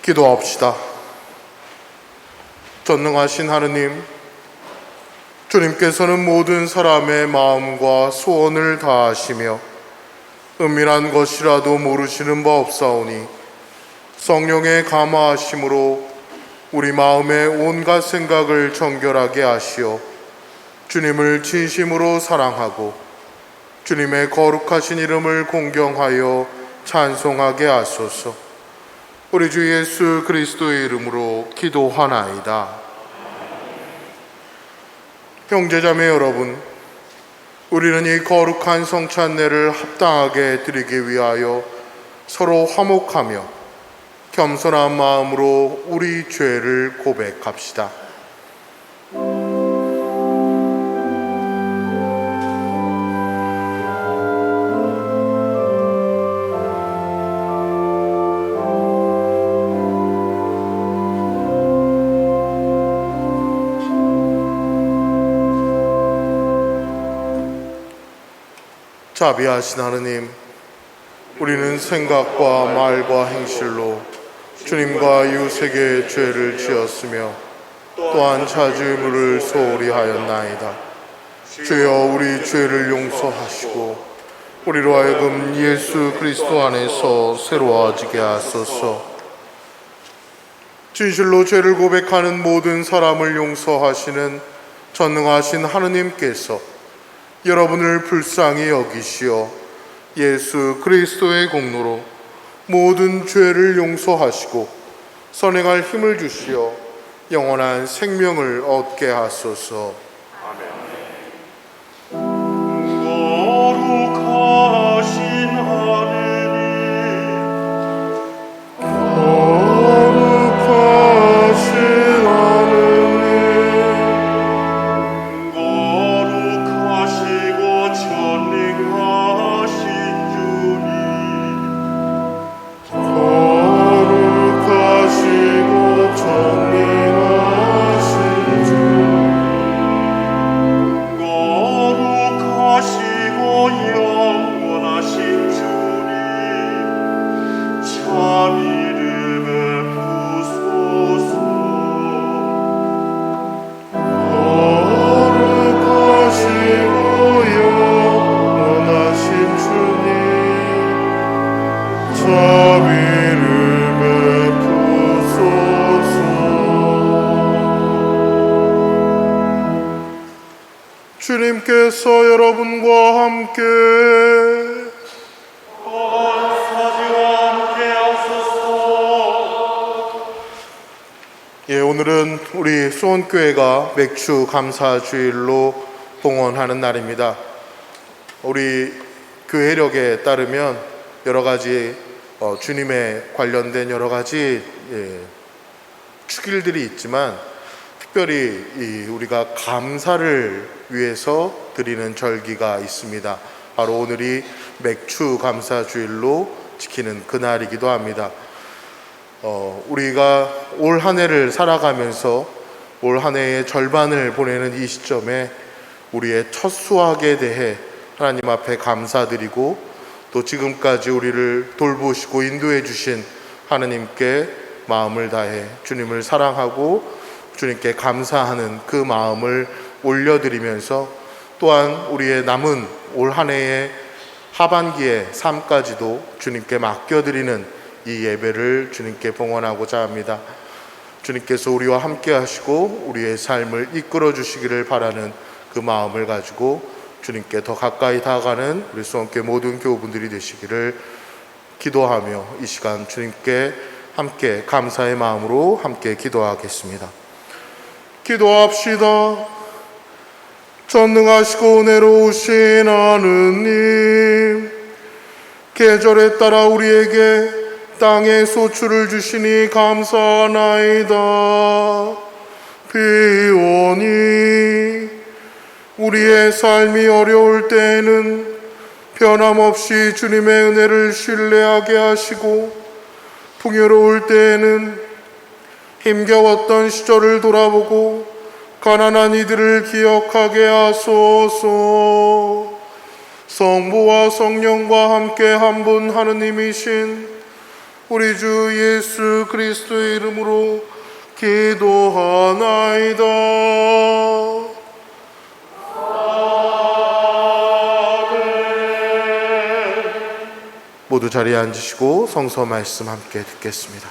기도합시다. 전능하신 하느님, 주님께서는 모든 사람의 마음과 소원을 다하시며 은밀한 것이라도 모르시는 바 없사오니 성령의 감화하심으로 우리 마음의 온갖 생각을 정결하게 하시어 주님을 진심으로 사랑하고 주님의 거룩하신 이름을 공경하여 찬송하게 하소서. 우리 주 예수 그리스도의 이름으로 기도하나이다. 형제자매 여러분, 우리는 이 거룩한 성찬례를 합당하게 드리기 위하여 서로 화목하며 겸손한 마음으로 우리 죄를 고백합시다. 자비하신 하느님, 우리는 생각과 말과 행실로 주님과 이웃에게 죄를 지었으며 또한 자주의무를 소홀히 하였나이다. 주여, 우리 죄를 용서하시고 우리로 하여금 예수 그리스도 안에서 새로워지게 하소서. 진실로 죄를 고백하는 모든 사람을 용서하시는 전능하신 하느님께서 여러분을 불쌍히 여기시어 예수 그리스도의 공로로 모든 죄를 용서하시고 선행할 힘을 주시어 영원한 생명을 얻게 하소서. 거룩하신 하느님, 거룩하신 하느님, 거룩하시고 전능하신 주님, 거룩하시고 전능하신 주님, 거룩하시고 영원하신 주님, 참 이름을 부소서. 거룩하시고 영원하신 주님, 참 이름에 부소서. 주님께서 여러분과 함께 사지와 함께 하소서. 오늘은 우리 수원교회가 맥주 감사 주일로 봉헌하는 날입니다. 우리 교회력에 따르면 여러 가지 주님에 관련된 여러 가지 축일들이 있지만 특별히 우리가 감사를 위해서 드리는 절기가 있습니다. 바로 오늘이 맥주 감사 주일로 지키는 그날이기도 합니다. 우리가 올 한 해를 살아가면서 올 한 해의 절반을 보내는 이 시점에 우리의 첫 수확에 대해 하나님 앞에 감사드리고 또 지금까지 우리를 돌보시고 인도해 주신 하나님께 마음을 다해 주님을 사랑하고 주님께 감사하는 그 마음을 올려드리면서 또한 우리의 남은 올 한 해의 하반기의 삶까지도 주님께 맡겨드리는 이 예배를 주님께 봉헌하고자 합니다. 주님께서 우리와 함께 하시고 우리의 삶을 이끌어 주시기를 바라는 그 마음을 가지고 주님께 더 가까이 다가가는 우리 수원교회 모든 교우분들이 되시기를 기도하며 이 시간 주님께 함께 감사의 마음으로 함께 기도하겠습니다. 기도합시다. 전능하시고 은혜로우신 하느님, 계절에 따라 우리에게 땅의 소출을 주시니 감사하나이다. 비오니 우리의 삶이 어려울 때에는 변함없이 주님의 은혜를 신뢰하게 하시고 풍요로울 때에는 힘겨웠던 시절을 돌아보고 가난한 이들을 기억하게 하소서. 성부와 성령과 함께 한 분 하느님이신 우리 주 예수 그리스도의 이름으로 기도하나이다. 모두 자리에 앉으시고 성서 말씀 함께 듣겠습니다.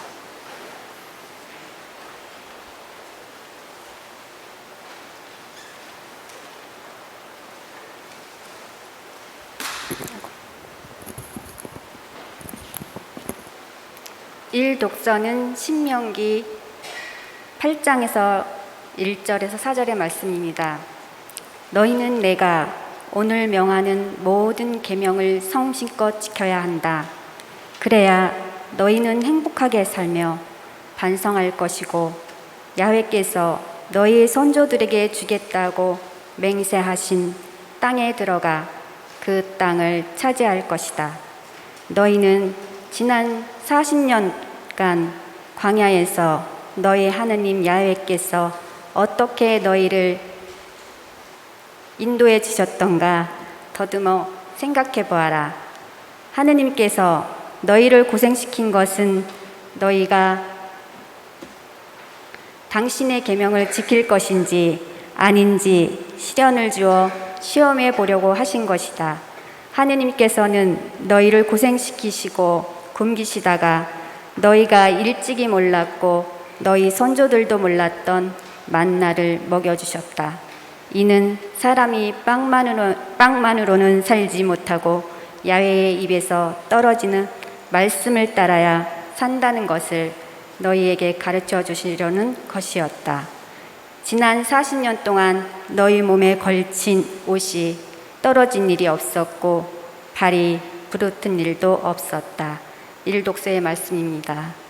독서는 신명기 8장에서 1절에서 4절의 말씀입니다. 너희는 내가 오늘 명하는 모든 계명을 성심껏 지켜야 한다. 그래야 너희는 행복하게 살며 반성할 것이고 야훼께서 너희 선조들에게 주겠다고 맹세하신 땅에 들어가 그 땅을 차지할 것이다. 너희는 지난 40년간 광야에서 너희 하느님 야훼께서 어떻게 너희를 인도해 주셨던가 더듬어 생각해 보아라. 하느님께서 너희를 고생시킨 것은 너희가 당신의 계명을 지킬 것인지 아닌지 시련을 주어 시험해 보려고 하신 것이다. 하느님께서는 너희를 고생시키시고 굶기시다가 너희가 일찍이 몰랐고 너희 선조들도 몰랐던 만나를 먹여주셨다. 이는 사람이 빵만으로는 살지 못하고 야훼의 입에서 떨어지는 말씀을 따라야 산다는 것을 너희에게 가르쳐 주시려는 것이었다. 지난 40년 동안 너희 몸에 걸친 옷이 떨어진 일이 없었고 발이 부르튼 일도 없었다. 일독서의 말씀입니다.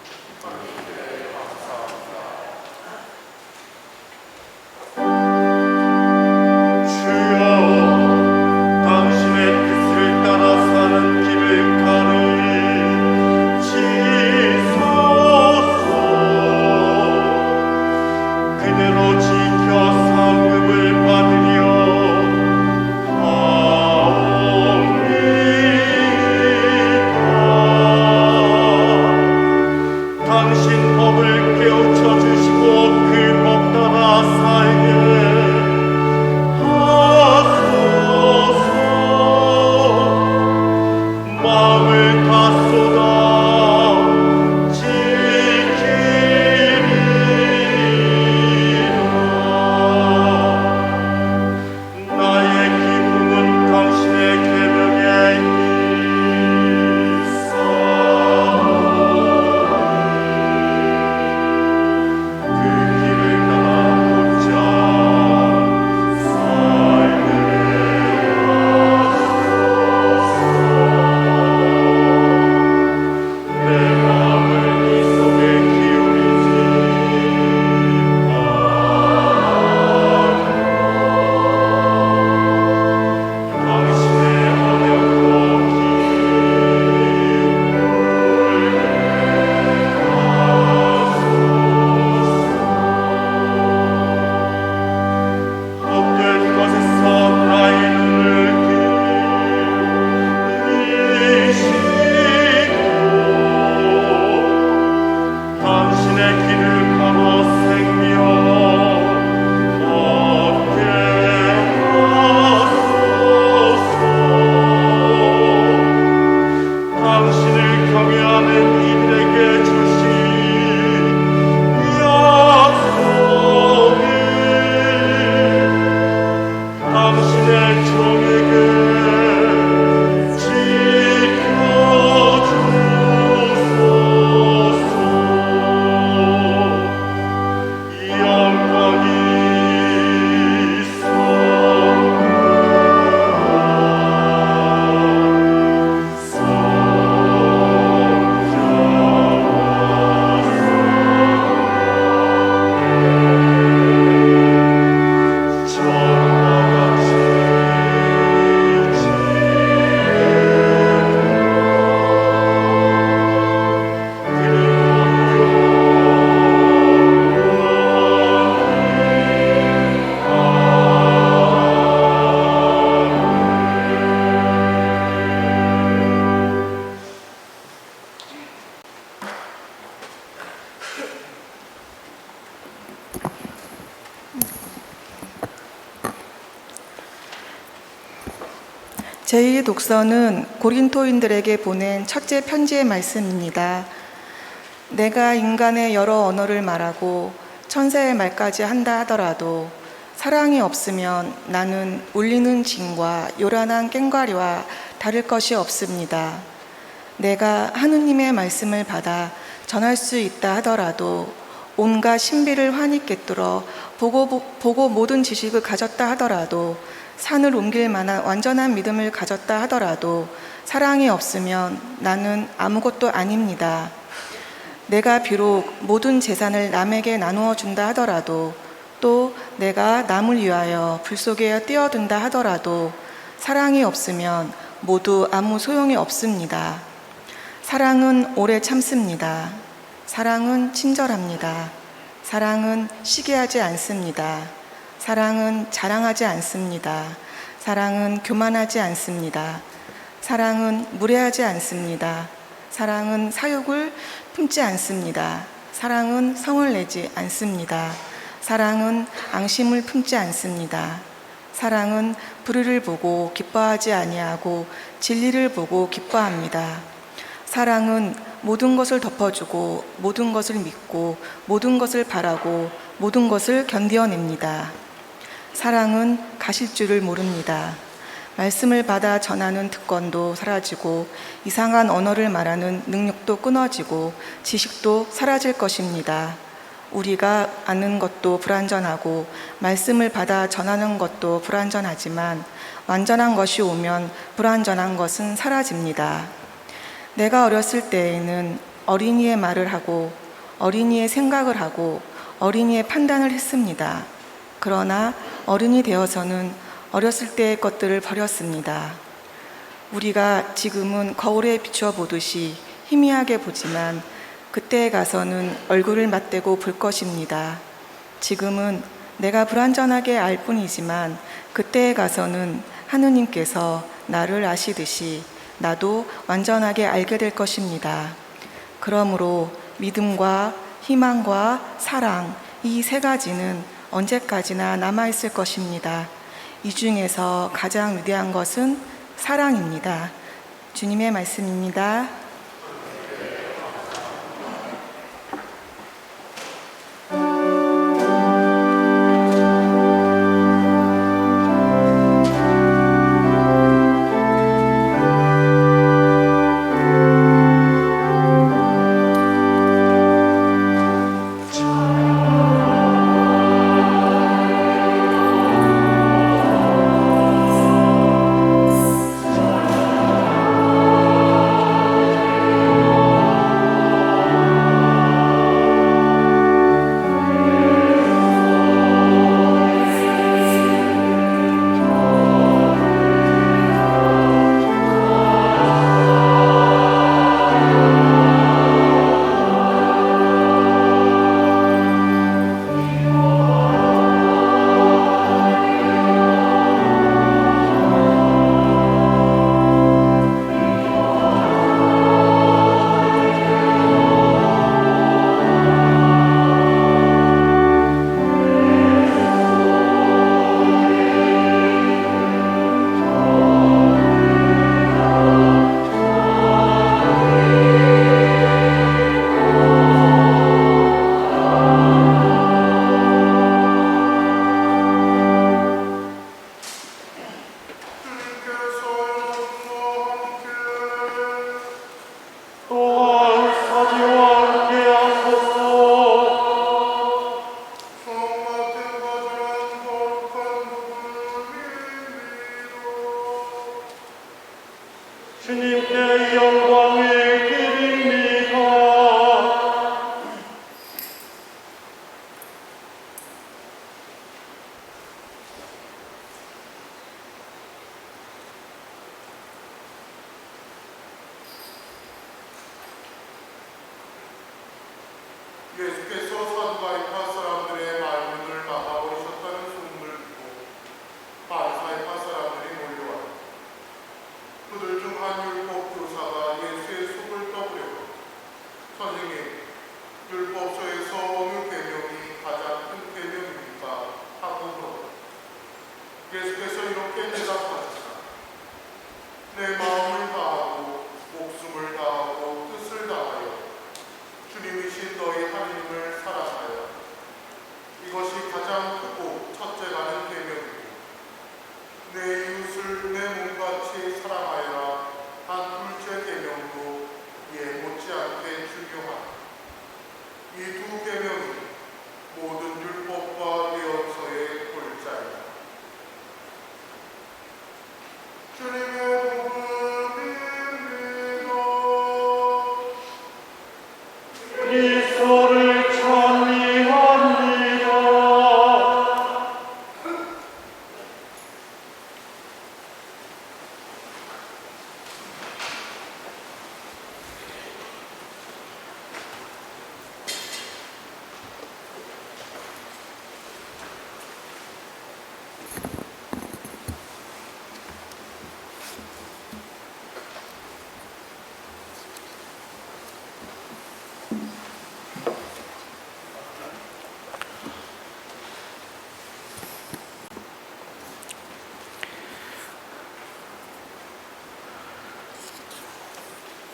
제2 독서는 고린토인들에게 보낸 첫째 편지의 말씀입니다. 내가 인간의 여러 언어를 말하고 천사의 말까지 한다 하더라도 사랑이 없으면 나는 울리는 징과 요란한 꽹과리와 다를 것이 없습니다. 내가 하느님의 말씀을 받아 전할 수 있다 하더라도 온갖 신비를 환히 꿰뚫어 보고 모든 지식을 가졌다 하더라도 산을 옮길 만한 완전한 믿음을 가졌다 하더라도 사랑이 없으면 나는 아무것도 아닙니다. 내가 비록 모든 재산을 남에게 나누어 준다 하더라도 또 내가 남을 위하여 불 속에 뛰어든다 하더라도 사랑이 없으면 모두 아무 소용이 없습니다. 사랑은 오래 참습니다. 사랑은 친절합니다. 사랑은 시기하지 않습니다. 사랑은 자랑하지 않습니다. 사랑은 교만하지 않습니다. 사랑은 무례하지 않습니다. 사랑은 사욕을 품지 않습니다. 사랑은 성을 내지 않습니다. 사랑은 앙심을 품지 않습니다. 사랑은 불의를 보고 기뻐하지 아니하고 진리를 보고 기뻐합니다. 사랑은 모든 것을 덮어주고 모든 것을 믿고 모든 것을 바라고 모든 것을 견디어냅니다. 사랑은 가실 줄을 모릅니다. 말씀을 받아 전하는 특권도 사라지고 이상한 언어를 말하는 능력도 끊어지고 지식도 사라질 것입니다. 우리가 아는 것도 불완전하고 말씀을 받아 전하는 것도 불완전하지만 완전한 것이 오면 불완전한 것은 사라집니다. 내가 어렸을 때에는 어린이의 말을 하고 어린이의 생각을 하고 어린이의 판단을 했습니다. 그러나 어른이 되어서는 어렸을 때의 것들을 버렸습니다. 우리가 지금은 거울에 비추어 보듯이 희미하게 보지만 그때에 가서는 얼굴을 맞대고 볼 것입니다. 지금은 내가 불완전하게 알 뿐이지만 그때에 가서는 하느님께서 나를 아시듯이 나도 완전하게 알게 될 것입니다. 그러므로 믿음과 희망과 사랑, 이 세 가지는 언제까지나 남아있을 것입니다. 이 중에서 가장 위대한 것은 사랑입니다. 주님의 말씀입니다. 주님께 영광을 드립니다. 예수께서 사두가이파 사람들의 말문을 막아버리셨다는 소문을 듣고 바리사이파 사람들이 몰려왔다. 그들 중 한 율법 교사가 예수의 속을 떠보려고 선생님, 율법서에서 어느 계명이 가장 큰 계명입니까? 하고 물었다. 예수께서 이렇게 대답하셨다.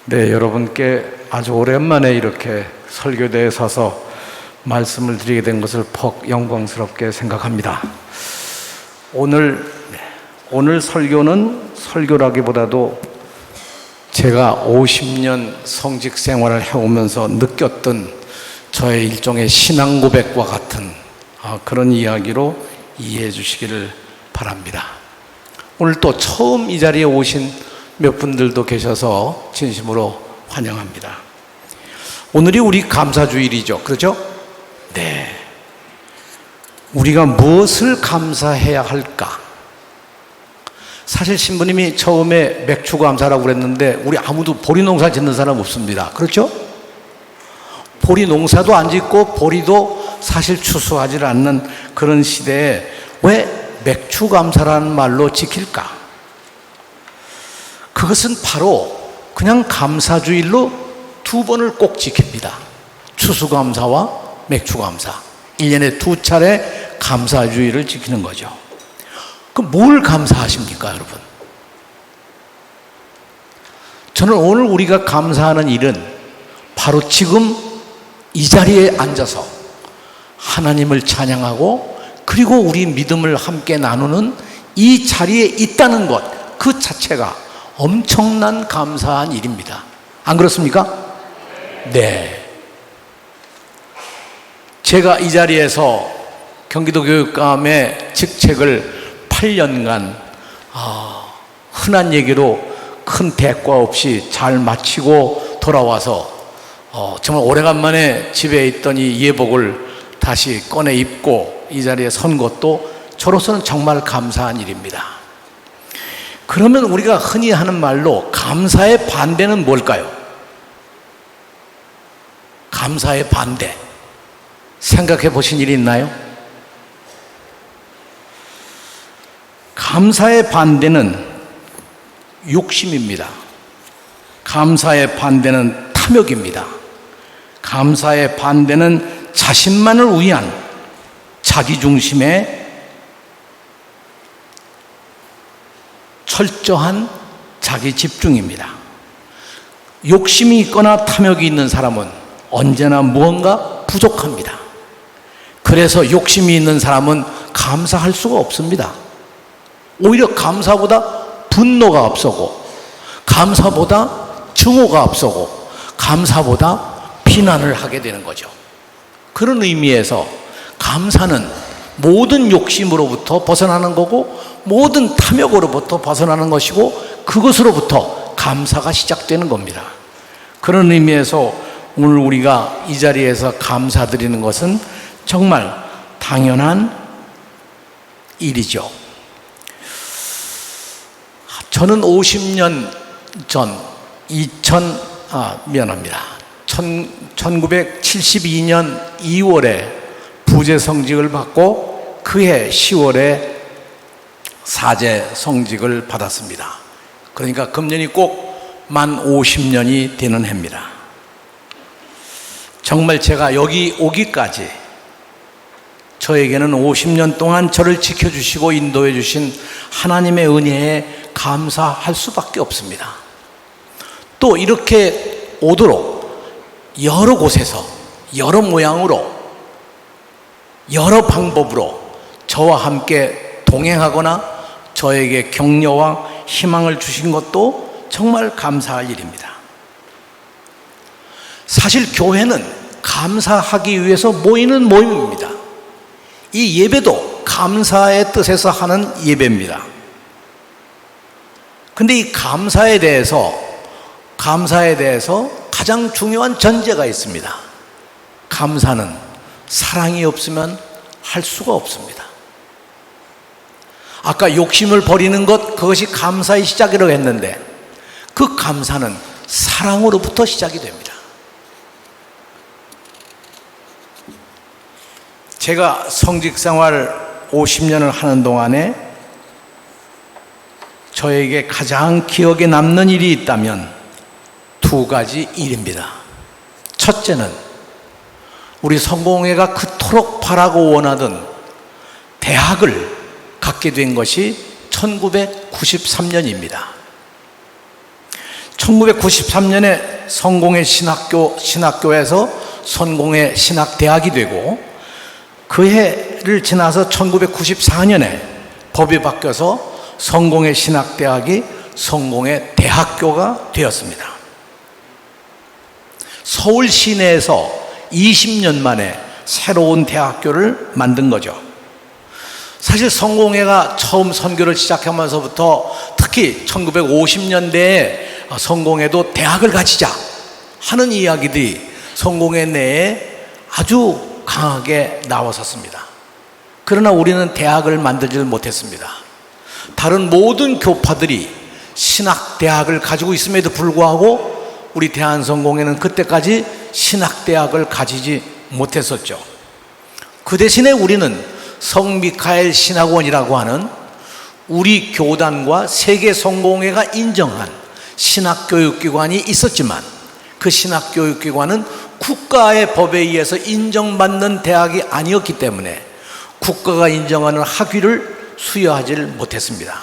네, 여러분께 아주 오랜만에 이렇게 설교대에 서서 말씀을 드리게 된 것을 퍽 영광스럽게 생각합니다. 오늘 설교는 설교라기보다도 제가 50년 성직 생활을 해오면서 느꼈던 저의 일종의 신앙 고백과 같은 그런 이야기로 이해해 주시기를 바랍니다. 오늘 또 처음 이 자리에 오신 몇 분들도 계셔서 진심으로 환영합니다. 오늘이 우리 감사주일이죠. 그렇죠? 네. 우리가 무엇을 감사해야 할까? 사실 신부님이 처음에 맥주 감사라고 그랬는데 우리 아무도 보리 농사 짓는 사람 없습니다. 그렇죠? 보리 농사도 안 짓고 보리도 사실 추수하지 않는 그런 시대에 왜 맥주 감사라는 말로 지킬까? 그것은 바로 그냥 감사주일로 두 번을 꼭 지킵니다. 추수감사와 맥주감사. 1년에 두 차례 감사주일을 지키는 거죠. 그럼 뭘 감사하십니까, 여러분? 저는 오늘 우리가 감사하는 일은 바로 지금 이 자리에 앉아서 하나님을 찬양하고 그리고 우리 믿음을 함께 나누는 이 자리에 있다는 것, 그 자체가 엄청난 감사한 일입니다. 안 그렇습니까? 네. 제가 이 자리에서 경기도 교육감의 직책을 8년간 흔한 얘기로 큰 대가 없이 잘 마치고 돌아와서 정말 오래간만에 집에 있던 이 예복을 다시 꺼내 입고 이 자리에 선 것도 저로서는 정말 감사한 일입니다. 그러면 우리가 흔히 하는 말로 감사의 반대는 뭘까요? 감사의 반대. 생각해 보신 일이 있나요? 감사의 반대는 욕심입니다. 감사의 반대는 탐욕입니다. 감사의 반대는 자신만을 위한 자기중심의 철저한 자기 집중입니다. 욕심이 있거나 탐욕이 있는 사람은 언제나 무언가 부족합니다. 그래서 욕심이 있는 사람은 감사할 수가 없습니다. 오히려 감사보다 분노가 앞서고, 감사보다 증오가 앞서고, 감사보다 비난을 하게 되는 거죠. 그런 의미에서 감사는 모든 욕심으로부터 벗어나는 거고 모든 탐욕으로부터 벗어나는 것이고 그것으로부터 감사가 시작되는 겁니다. 그런 의미에서 오늘 우리가 이 자리에서 감사드리는 것은 정말 당연한 일이죠. 저는 50년 전 1972년 2월에 부재 성직을 받고 그해 10월에 사제 성직을 받았습니다. 그러니까 금년이 꼭 만 50년이 되는 해입니다. 정말 제가 여기 오기까지 저에게는 50년 동안 저를 지켜주시고 인도해 주신 하나님의 은혜에 감사할 수밖에 없습니다. 또 이렇게 오도록 여러 곳에서 여러 모양으로 여러 방법으로 저와 함께 동행하거나 저에게 격려와 희망을 주신 것도 정말 감사할 일입니다. 사실 교회는 감사하기 위해서 모이는 모임입니다. 이 예배도 감사의 뜻에서 하는 예배입니다. 근데 이 감사에 대해서 가장 중요한 전제가 있습니다. 감사는 사랑이 없으면 할 수가 없습니다. 아까 욕심을 버리는 것, 그것이 감사의 시작이라고 했는데 그 감사는 사랑으로부터 시작이 됩니다. 제가 성직생활 50년을 하는 동안에 저에게 가장 기억에 남는 일이 있다면 두 가지 일입니다. 첫째는 우리 성공회가 그토록 바라고 원하던 대학을 갖게 된 것이 1993년입니다. 1993년에 성공회 신학교에서 성공회 신학대학이 되고 그 해를 지나서 1994년에 법이 바뀌어서 성공회 신학대학이 성공회 대학교가 되었습니다. 서울 시내에서 20년 만에 새로운 대학교를 만든 거죠. 사실 성공회가 처음 선교를 시작하면서부터 특히 1950년대에 성공회도 대학을 가지자 하는 이야기들이 성공회 내에 아주 강하게 나왔었습니다. 그러나 우리는 대학을 만들지 못했습니다. 다른 모든 교파들이 신학대학을 가지고 있음에도 불구하고 우리 대한성공회는 그때까지 신학대학을 가지지 못했었죠. 그 대신에 우리는 성미카엘 신학원이라고 하는 우리 교단과 세계성공회가 인정한 신학교육기관이 있었지만 그 신학교육기관은 국가의 법에 의해서 인정받는 대학이 아니었기 때문에 국가가 인정하는 학위를 수여하지를 못했습니다.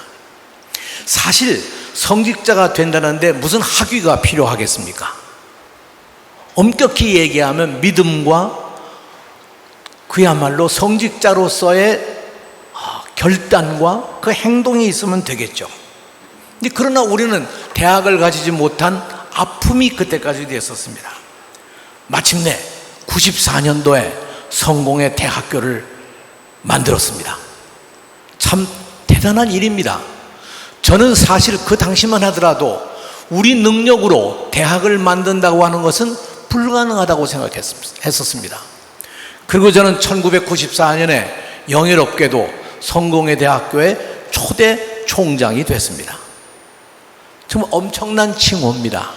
사실 성직자가 된다는데 무슨 학위가 필요하겠습니까? 엄격히 얘기하면 믿음과 그야말로 성직자로서의 결단과 그 행동이 있으면 되겠죠. 그러나 우리는 대학을 가지지 못한 아픔이 그때까지 되었었습니다. 마침내 94년도에 성공회 대학교를 만들었습니다. 참 대단한 일입니다. 저는 사실 그 당시만 하더라도 우리 능력으로 대학을 만든다고 하는 것은 불가능하다고 생각했었습니다. 그리고 저는 1994년에 영예롭게도 성공회 대학교의 초대 총장이 됐습니다. 정말 엄청난 칭호입니다.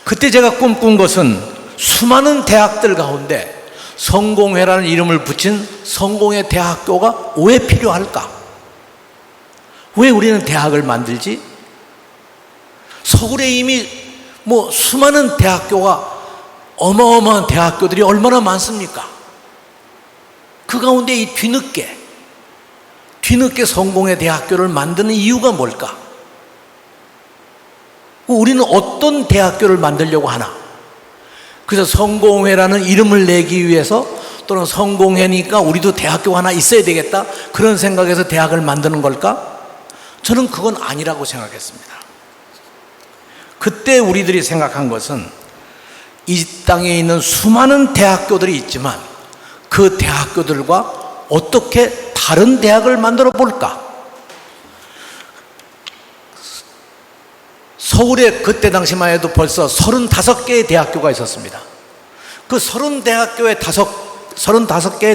그때 제가 꿈꾼 것은 수많은 대학들 가운데 성공회라는 이름을 붙인 성공회 대학교가 왜 필요할까? 왜 우리는 대학을 만들지? 서울에 이미 수많은 대학교가 어마어마한 대학교들이 얼마나 많습니까? 그 가운데 이 뒤늦게 성공회 대학교를 만드는 이유가 뭘까? 우리는 어떤 대학교를 만들려고 하나? 그래서 성공회라는 이름을 내기 위해서 또는 성공회니까 우리도 대학교 하나 있어야 되겠다 그런 생각에서 대학을 만드는 걸까? 저는 그건 아니라고 생각했습니다. 그때 우리들이 생각한 것은 이 땅에 있는 수많은 대학교들이 있지만 그 대학교들과 어떻게 다른 대학을 만들어 볼까? 서울에 그때 당시만 해도 벌써 35개의 대학교가 있었습니다. 그 35개의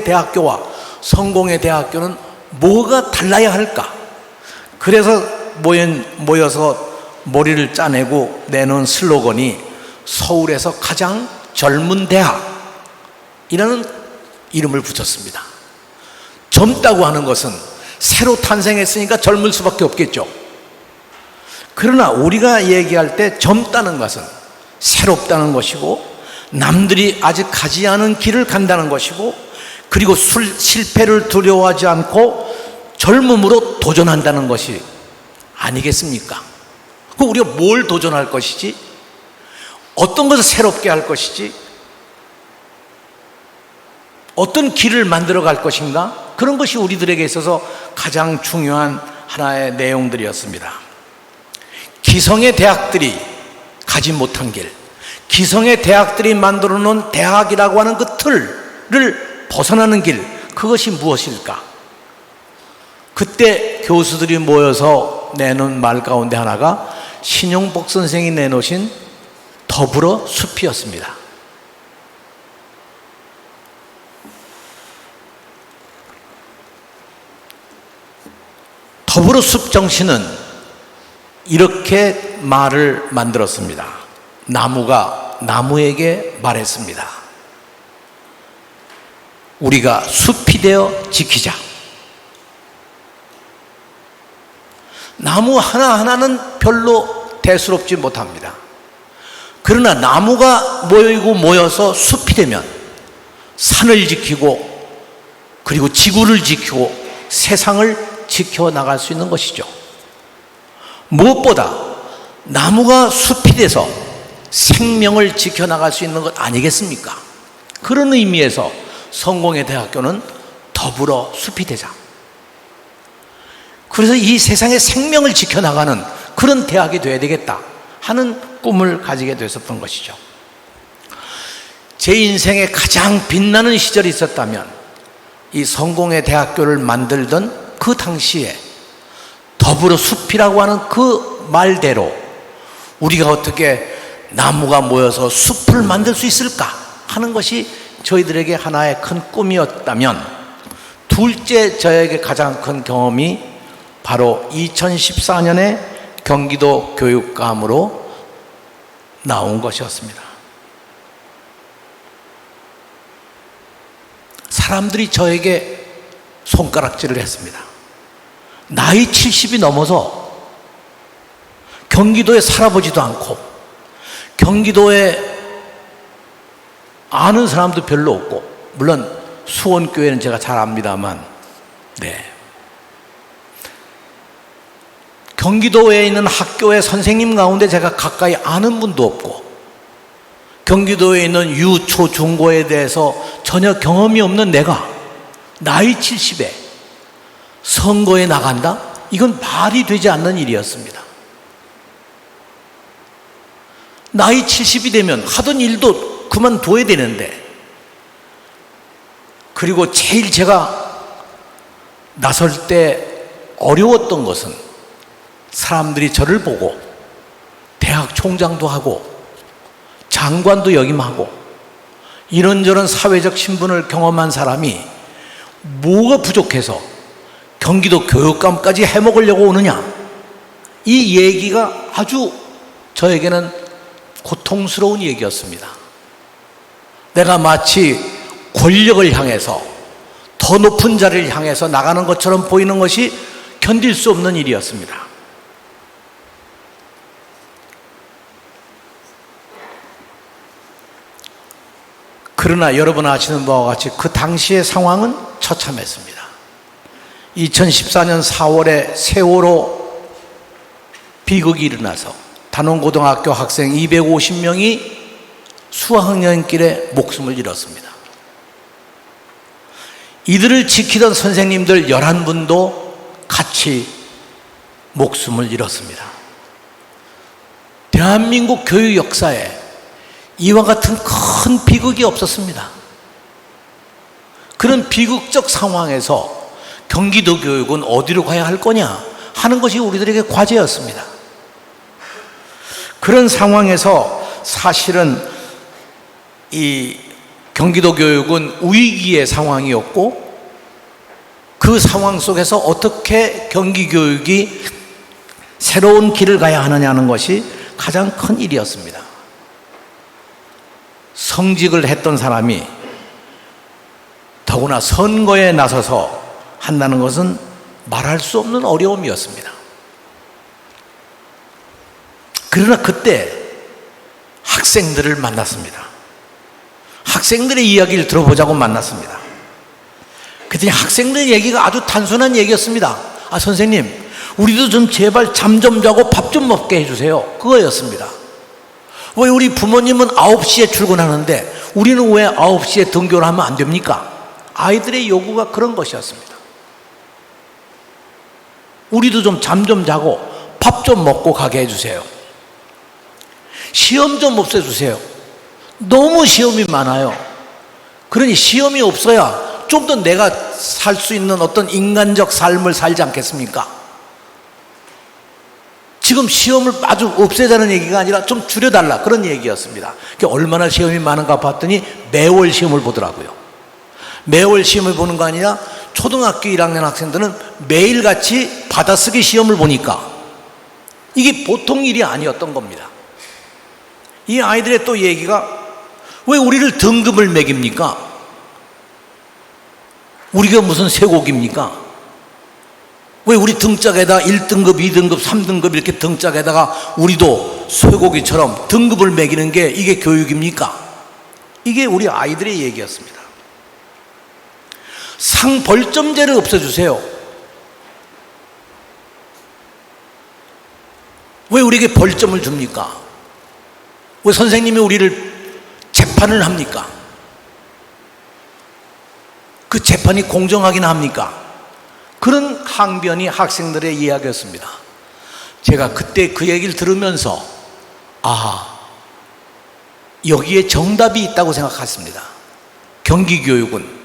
대학교와 성공회 대학교는 뭐가 달라야 할까? 그래서 모여서 머리를 짜내고 내놓은 슬로건이 서울에서 가장 젊은 대학이라는 이름을 붙였습니다. 젊다고 하는 것은 새로 탄생했으니까 젊을 수밖에 없겠죠. 그러나 우리가 얘기할 때 젊다는 것은 새롭다는 것이고 남들이 아직 가지 않은 길을 간다는 것이고 그리고 실패를 두려워하지 않고 젊음으로 도전한다는 것이 아니겠습니까? 그럼 우리가 뭘 도전할 것이지? 어떤 것을 새롭게 할 것이지? 어떤 길을 만들어 갈 것인가? 그런 것이 우리들에게 있어서 가장 중요한 하나의 내용들이었습니다. 기성의 대학들이 가지 못한 길, 기성의 대학들이 만들어 놓은 대학이라고 하는 그 틀을 벗어나는 길, 그것이 무엇일까? 그때 교수들이 모여서 내놓은 말 가운데 하나가 신용복 선생이 내놓으신 더불어 숲이었습니다. 더불어 숲 정신은 이렇게 말을 만들었습니다. 나무가 나무에게 말했습니다. 우리가 숲이 되어 지키자. 나무 하나하나는 별로 대수롭지 못합니다. 그러나 나무가 모여서 숲이 되면 산을 지키고 그리고 지구를 지키고 세상을 지켜나갈 수 있는 것이죠. 무엇보다 나무가 숲이 돼서 생명을 지켜나갈 수 있는 것 아니겠습니까? 그런 의미에서 성공의 대학교는 더불어 숲이 되자. 그래서 이 세상의 생명을 지켜나가는 그런 대학이 되어야 되겠다 하는 꿈을 가지게 됐었던 것이죠. 제 인생에 가장 빛나는 시절이 있었다면 이 성공의 대학교를 만들던 그 당시에 더불어 숲이라고 하는 그 말대로 우리가 어떻게 나무가 모여서 숲을 만들 수 있을까 하는 것이 저희들에게 하나의 큰 꿈이었다면, 둘째 저에게 가장 큰 경험이 바로 2014년에 경기도 교육감으로 나온 것이었습니다. 사람들이 저에게 손가락질을 했습니다. 나이 70이 넘어서 경기도에 살아보지도 않고 경기도에 아는 사람도 별로 없고, 물론 수원교회는 제가 잘 압니다만, 경기도에 있는 학교의 선생님 가운데 제가 가까이 아는 분도 없고, 경기도에 있는 유초 중고에 대해서 전혀 경험이 없는 내가 나이 70에 선거에 나간다? 이건 말이 되지 않는 일이었습니다. 나이 70이 되면 하던 일도 그만둬야 되는데, 그리고 제일 제가 나설 때 어려웠던 것은 사람들이 저를 보고 대학 총장도 하고 장관도 역임하고 이런저런 사회적 신분을 경험한 사람이 뭐가 부족해서 경기도 교육감까지 해먹으려고 오느냐, 이 얘기가 아주 저에게는 고통스러운 얘기였습니다. 내가 마치 권력을 향해서, 더 높은 자리를 향해서 나가는 것처럼 보이는 것이 견딜 수 없는 일이었습니다. 그러나 여러분 아시는 바와 같이 그 당시의 상황은 처참했습니다. 2014년 4월에 세월호 비극이 일어나서 단원고등학교 학생 250명이 수학여행길에 목숨을 잃었습니다. 이들을 지키던 선생님들 11분도 같이 목숨을 잃었습니다. 대한민국 교육 역사에 이와 같은 큰 비극이 없었습니다. 그런 비극적 상황에서 경기도 교육은 어디로 가야 할 거냐 하는 것이 우리들에게 과제였습니다. 그런 상황에서 사실은 이 경기도 교육은 위기의 상황이었고, 그 상황 속에서 어떻게 경기 교육이 새로운 길을 가야 하느냐는 것이 가장 큰 일이었습니다. 성직을 했던 사람이 더구나 선거에 나서서 한다는 것은 말할 수 없는 어려움이었습니다. 그러나 그때 학생들을 만났습니다. 학생들의 이야기를 들어보자고 만났습니다. 그랬더니 학생들의 얘기가 아주 단순한 얘기였습니다. 아, 선생님, 우리도 좀 제발 잠 좀 자고 밥 좀 먹게 해주세요. 그거였습니다. 왜 우리 부모님은 9시에 출근하는데 우리는 왜 9시에 등교를 하면 안 됩니까? 아이들의 요구가 그런 것이었습니다. 우리도 좀 잠 좀 자고 밥 좀 먹고 가게 해주세요. 시험 좀 없애주세요. 너무 시험이 많아요. 그러니 시험이 없어야 좀 더 내가 살 수 있는 어떤 인간적 삶을 살지 않겠습니까? 지금 시험을 아주 없애자는 얘기가 아니라 좀 줄여달라, 그런 얘기였습니다. 얼마나 시험이 많은가 봤더니 매월 시험을 보더라고요. 매월 시험을 보는 거 아니라 초등학교 1학년 학생들은 매일같이 받아쓰기 시험을 보니까 이게 보통 일이 아니었던 겁니다. 이 아이들의 또 얘기가, 왜 우리를 등급을 매깁니까? 우리가 무슨 쇠고기입니까? 왜 우리 등짝에다 1등급, 2등급, 3등급 이렇게 등짝에다가 우리도 쇠고기처럼 등급을 매기는 게 이게 교육입니까? 이게 우리 아이들의 얘기였습니다. 상벌점제를 없애주세요. 왜 우리에게 벌점을 줍니까? 왜 선생님이 우리를 재판을 합니까? 그 재판이 공정하긴 합니까? 그런 항변이 학생들의 이야기였습니다. 제가 그때 그 얘기를 들으면서 여기에 정답이 있다고 생각했습니다. 경기교육은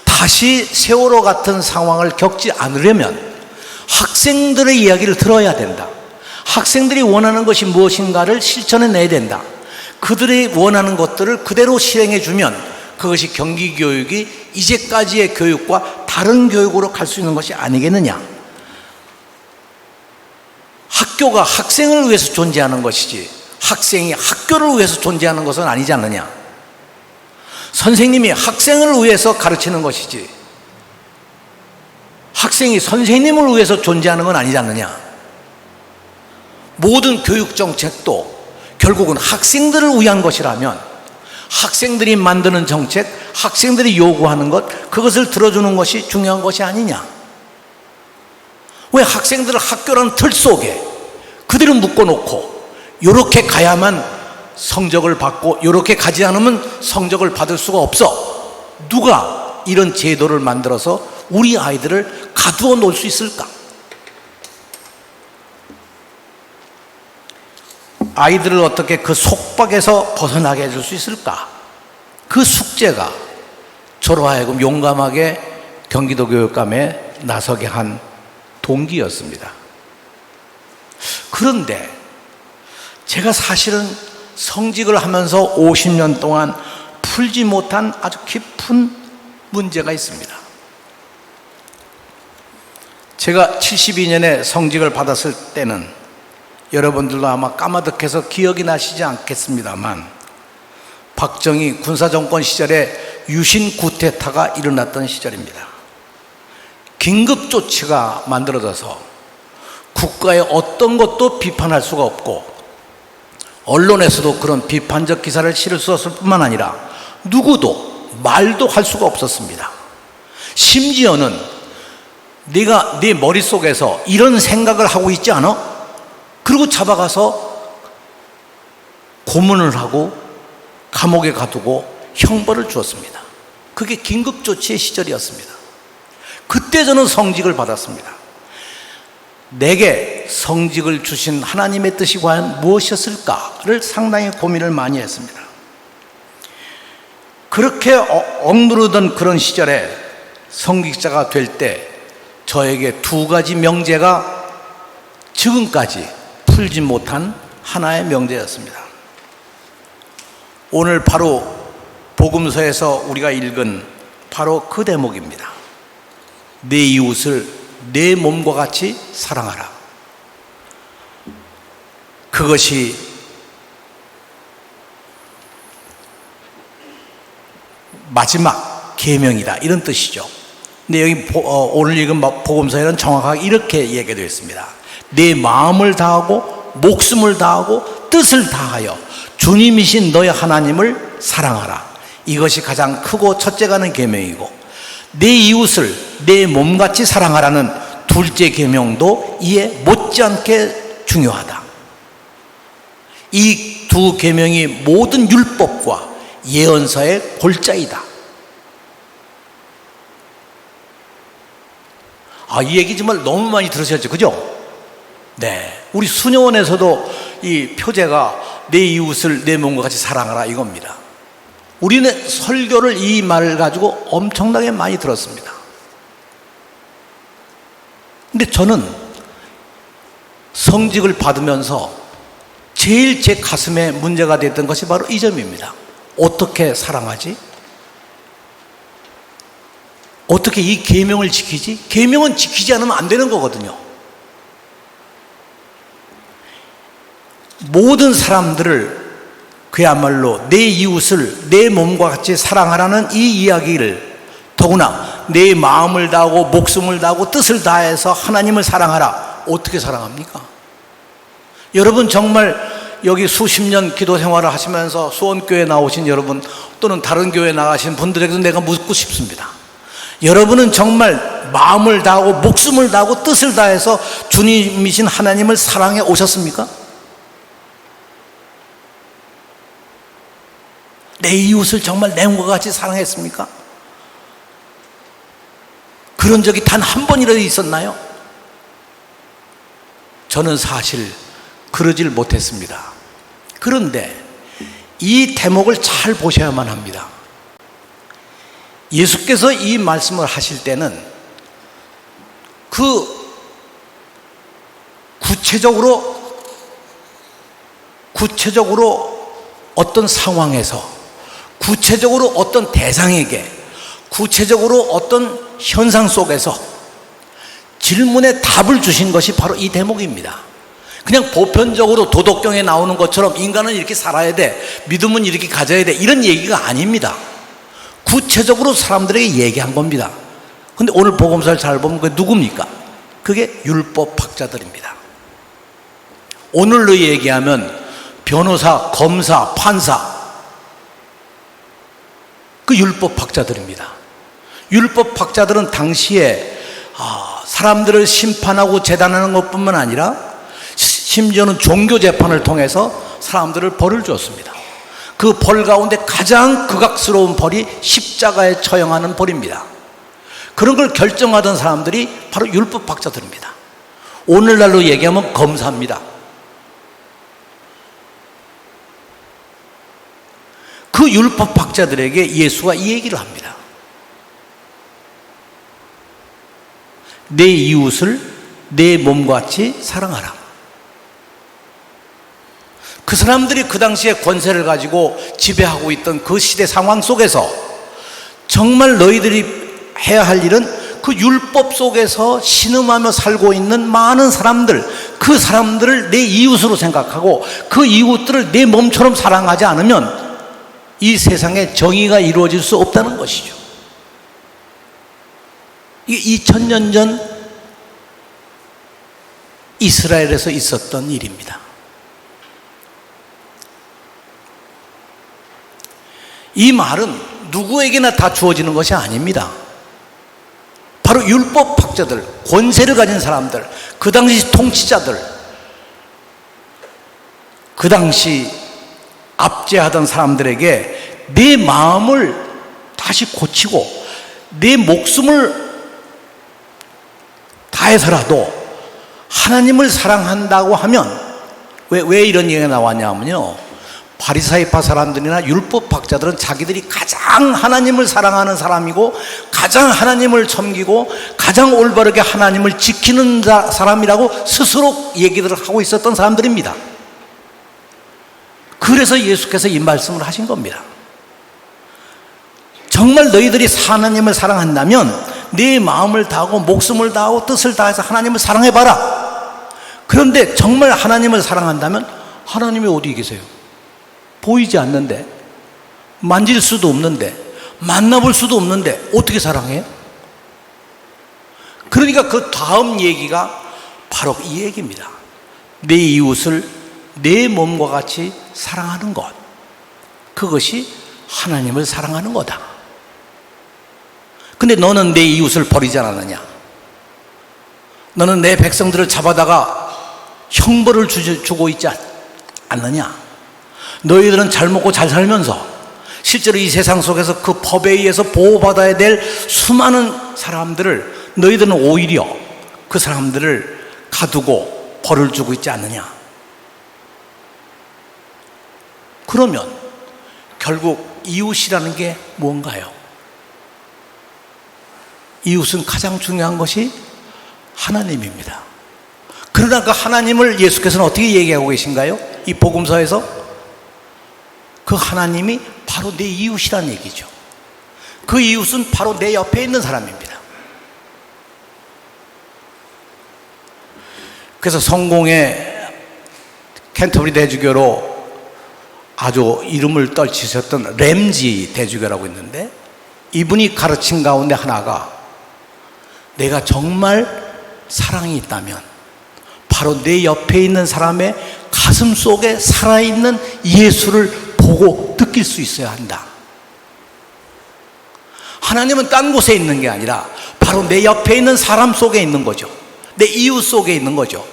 다시 세월호 같은 상황을 겪지 않으려면 학생들의 이야기를 들어야 된다. 학생들이 원하는 것이 무엇인가를 실천해 내야 된다. 그들이 원하는 것들을 그대로 실행해 주면 그것이 경기교육이 이제까지의 교육과 다른 교육으로 갈 수 있는 것이 아니겠느냐. 학교가 학생을 위해서 존재하는 것이지 학생이 학교를 위해서 존재하는 것은 아니지 않느냐. 선생님이 학생을 위해서 가르치는 것이지 학생이 선생님을 위해서 존재하는 건 아니지 않느냐. 모든 교육 정책도 결국은 학생들을 위한 것이라면 학생들이 만드는 정책, 학생들이 요구하는 것, 그것을 들어주는 것이 중요한 것이 아니냐. 왜 학생들을 학교라는 틀 속에 그들을 묶어놓고 이렇게 가야만 성적을 받고 이렇게 가지 않으면 성적을 받을 수가 없어. 누가 이런 제도를 만들어서 우리 아이들을 가두어 놓을 수 있을까? 아이들을 어떻게 그 속박에서 벗어나게 해줄 수 있을까? 그 숙제가 저로 하여금 용감하게 경기도 교육감에 나서게 한 동기였습니다. 그런데 제가 사실은 성직을 하면서 50년 동안 풀지 못한 아주 깊은 문제가 있습니다. 제가 72년에 성직을 받았을 때는 여러분들도 아마 까마득해서 기억이 나시지 않겠습니다만 박정희 군사정권 시절에 유신 쿠데타가 일어났던 시절입니다. 긴급조치가 만들어져서 국가의 어떤 것도 비판할 수가 없고 언론에서도 그런 비판적 기사를 실을 수 없을 뿐만 아니라 누구도 말도 할 수가 없었습니다. 심지어는 네가 네 머릿속에서 이런 생각을 하고 있지 않아? 그리고 잡아가서 고문을 하고 감옥에 가두고 형벌을 주었습니다. 그게 긴급조치의 시절이었습니다. 그때 저는 성직을 받았습니다. 내게 성직을 주신 하나님의 뜻이 과연 무엇이었을까를 상당히 고민을 많이 했습니다. 그렇게 억누르던 그런 시절에 성직자가 될 때 저에게 두 가지 명제가 지금까지 풀지 못한 하나의 명제였습니다. 오늘 바로 복음서에서 우리가 읽은 바로 그 대목입니다. 내 이웃을 내 몸과 같이 사랑하라. 그것이 마지막 계명이다, 이런 뜻이죠. 근데 여기 오늘 읽은 복음서에는 정확하게 이렇게 얘기되어 있습니다. 내 마음을 다하고 목숨을 다하고 뜻을 다하여 주님이신 너의 하나님을 사랑하라. 이것이 가장 크고 첫째가 는 계명이고, 내 이웃을 내 몸같이 사랑하라는 둘째 계명도 이에 못지않게 중요하다. 이 두 계명이 모든 율법과 예언서의 골자이다. 이 얘기 정말 너무 많이 들으셨죠, 그죠? 네, 우리 수녀원에서도 이 표제가 내 이웃을 내 몸과 같이 사랑하라 이겁니다. 우리는 설교를 이 말을 가지고 엄청나게 많이 들었습니다. 근데 저는 성직을 받으면서 제일 제 가슴에 문제가 됐던 것이 바로 이 점입니다. 어떻게 사랑하지? 어떻게 이 계명을 지키지? 계명은 지키지 않으면 안 되는 거거든요. 모든 사람들을 그야말로 내 이웃을 내 몸과 같이 사랑하라는 이 이야기를, 더구나 내 마음을 다하고 목숨을 다하고 뜻을 다해서 하나님을 사랑하라. 어떻게 사랑합니까? 여러분, 정말 여기 수십 년 기도 생활을 하시면서 수원교회 나오신 여러분 또는 다른 교회 나가신 분들에게도 내가 묻고 싶습니다. 여러분은 정말 마음을 다하고 목숨을 다하고 뜻을 다해서 주님이신 하나님을 사랑해 오셨습니까? 내 이웃을 정말 내 몸과 같이 사랑했습니까? 그런 적이 단 한 번이라도 있었나요? 저는 사실 그러질 못했습니다. 그런데 이 대목을 잘 보셔야만 합니다. 예수께서 이 말씀을 하실 때는 그 구체적으로 어떤 상황에서, 구체적으로 어떤 대상에게, 구체적으로 어떤 현상 속에서 질문에 답을 주신 것이 바로 이 대목입니다. 그냥 보편적으로 도덕경에 나오는 것처럼 인간은 이렇게 살아야 돼, 믿음은 이렇게 가져야 돼, 이런 얘기가 아닙니다. 구체적으로 사람들에게 얘기한 겁니다. 근데 오늘 복음서를 잘 보면 그게 누굽니까? 그게 율법학자들입니다. 오늘로 얘기하면 변호사, 검사, 판사, 그 율법학자들입니다. 율법학자들은 당시에 사람들을 심판하고 재단하는 것뿐만 아니라 심지어는 종교 재판을 통해서 사람들을 벌을 주었습니다. 그 벌 가운데 가장 극악스러운 벌이 십자가에 처형하는 벌입니다. 그런 걸 결정하던 사람들이 바로 율법학자들입니다. 오늘날로 얘기하면 검사입니다. 그 율법학자들에게 예수가 이 얘기를 합니다. 내 이웃을 내 몸같이 사랑하라. 그 사람들이 그 당시에 권세를 가지고 지배하고 있던 그 시대 상황 속에서 정말 너희들이 해야 할 일은 그 율법 속에서 신음하며 살고 있는 많은 사람들, 그 사람들을 내 이웃으로 생각하고 그 이웃들을 내 몸처럼 사랑하지 않으면 이 세상에 정의가 이루어질 수 없다는 것이죠. 이게 2000년 전 이스라엘에서 있었던 일입니다. 이 말은 누구에게나 다 주어지는 것이 아닙니다. 바로 율법학자들, 권세를 가진 사람들, 그 당시 통치자들, 그 당시 압제하던 사람들에게 내 마음을 다시 고치고 내 목숨을 다해서라도 하나님을 사랑한다고 하면, 왜 이런 얘기가 나왔냐면요, 바리사이파 사람들이나 율법학자들은 자기들이 가장 하나님을 사랑하는 사람이고 가장 하나님을 섬기고 가장 올바르게 하나님을 지키는 사람이라고 스스로 얘기를 하고 있었던 사람들입니다. 그래서 예수께서 이 말씀을 하신 겁니다. 정말 너희들이 하나님을 사랑한다면 네 마음을 다하고 목숨을 다하고 뜻을 다해서 하나님을 사랑해봐라. 그런데 정말 하나님을 사랑한다면 하나님이 어디 계세요? 보이지 않는데, 만질 수도 없는데, 만나볼 수도 없는데 어떻게 사랑해요? 그러니까 그 다음 얘기가 바로 이 얘기입니다. 내 이웃을 내 몸과 같이 사랑하는 것, 그것이 하나님을 사랑하는 거다. 근데 너는 내 이웃을 버리지 않았느냐? 너는 내 백성들을 잡아다가 형벌을 주고 있지 않느냐? 너희들은 잘 먹고 잘 살면서 실제로 이 세상 속에서 그 법에 의해서 보호받아야 될 수많은 사람들을 너희들은 오히려 그 사람들을 가두고 벌을 주고 있지 않느냐? 그러면 결국 이웃이라는 게 뭔가요? 이웃은 가장 중요한 것이 하나님입니다. 그러나 그 하나님을 예수께서는 어떻게 얘기하고 계신가요? 이 복음서에서 그 하나님이 바로 내 이웃이라는 얘기죠. 그 이웃은 바로 내 옆에 있는 사람입니다. 그래서 성공의 캔터버리 대주교로 아주 이름을 떨치셨던 램지 대주교라고 있는데, 이분이 가르친 가운데 하나가 내가 정말 사랑이 있다면 바로 내 옆에 있는 사람의 가슴 속에 살아있는 예수를 보고 느낄 수 있어야 한다. 하나님은 딴 곳에 있는 게 아니라 바로 내 옆에 있는 사람 속에 있는 거죠. 내 이웃 속에 있는 거죠.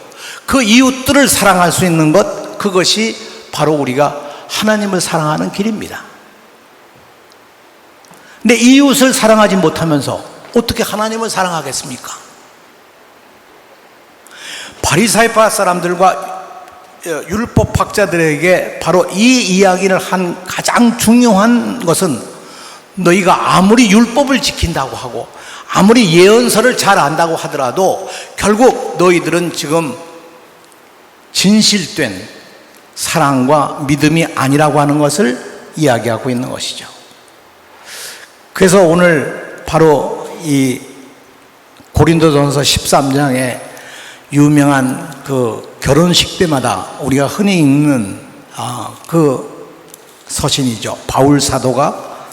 그 이웃들을 사랑할 수 있는 것, 그것이 바로 우리가 하나님을 사랑하는 길입니다. 근데 이웃을 사랑하지 못하면서 어떻게 하나님을 사랑하겠습니까? 바리사이파 사람들과 율법학자들에게 바로 이 이야기를 한 가장 중요한 것은 너희가 아무리 율법을 지킨다고 하고 아무리 예언서를 잘 안다고 하더라도 결국 너희들은 지금 진실된 사랑과 믿음이 아니라고 하는 것을 이야기하고 있는 것이죠. 그래서 오늘 바로 이 고린도전서 13장에 유명한 그 결혼식 때마다 우리가 흔히 읽는 그 서신이죠. 바울 사도가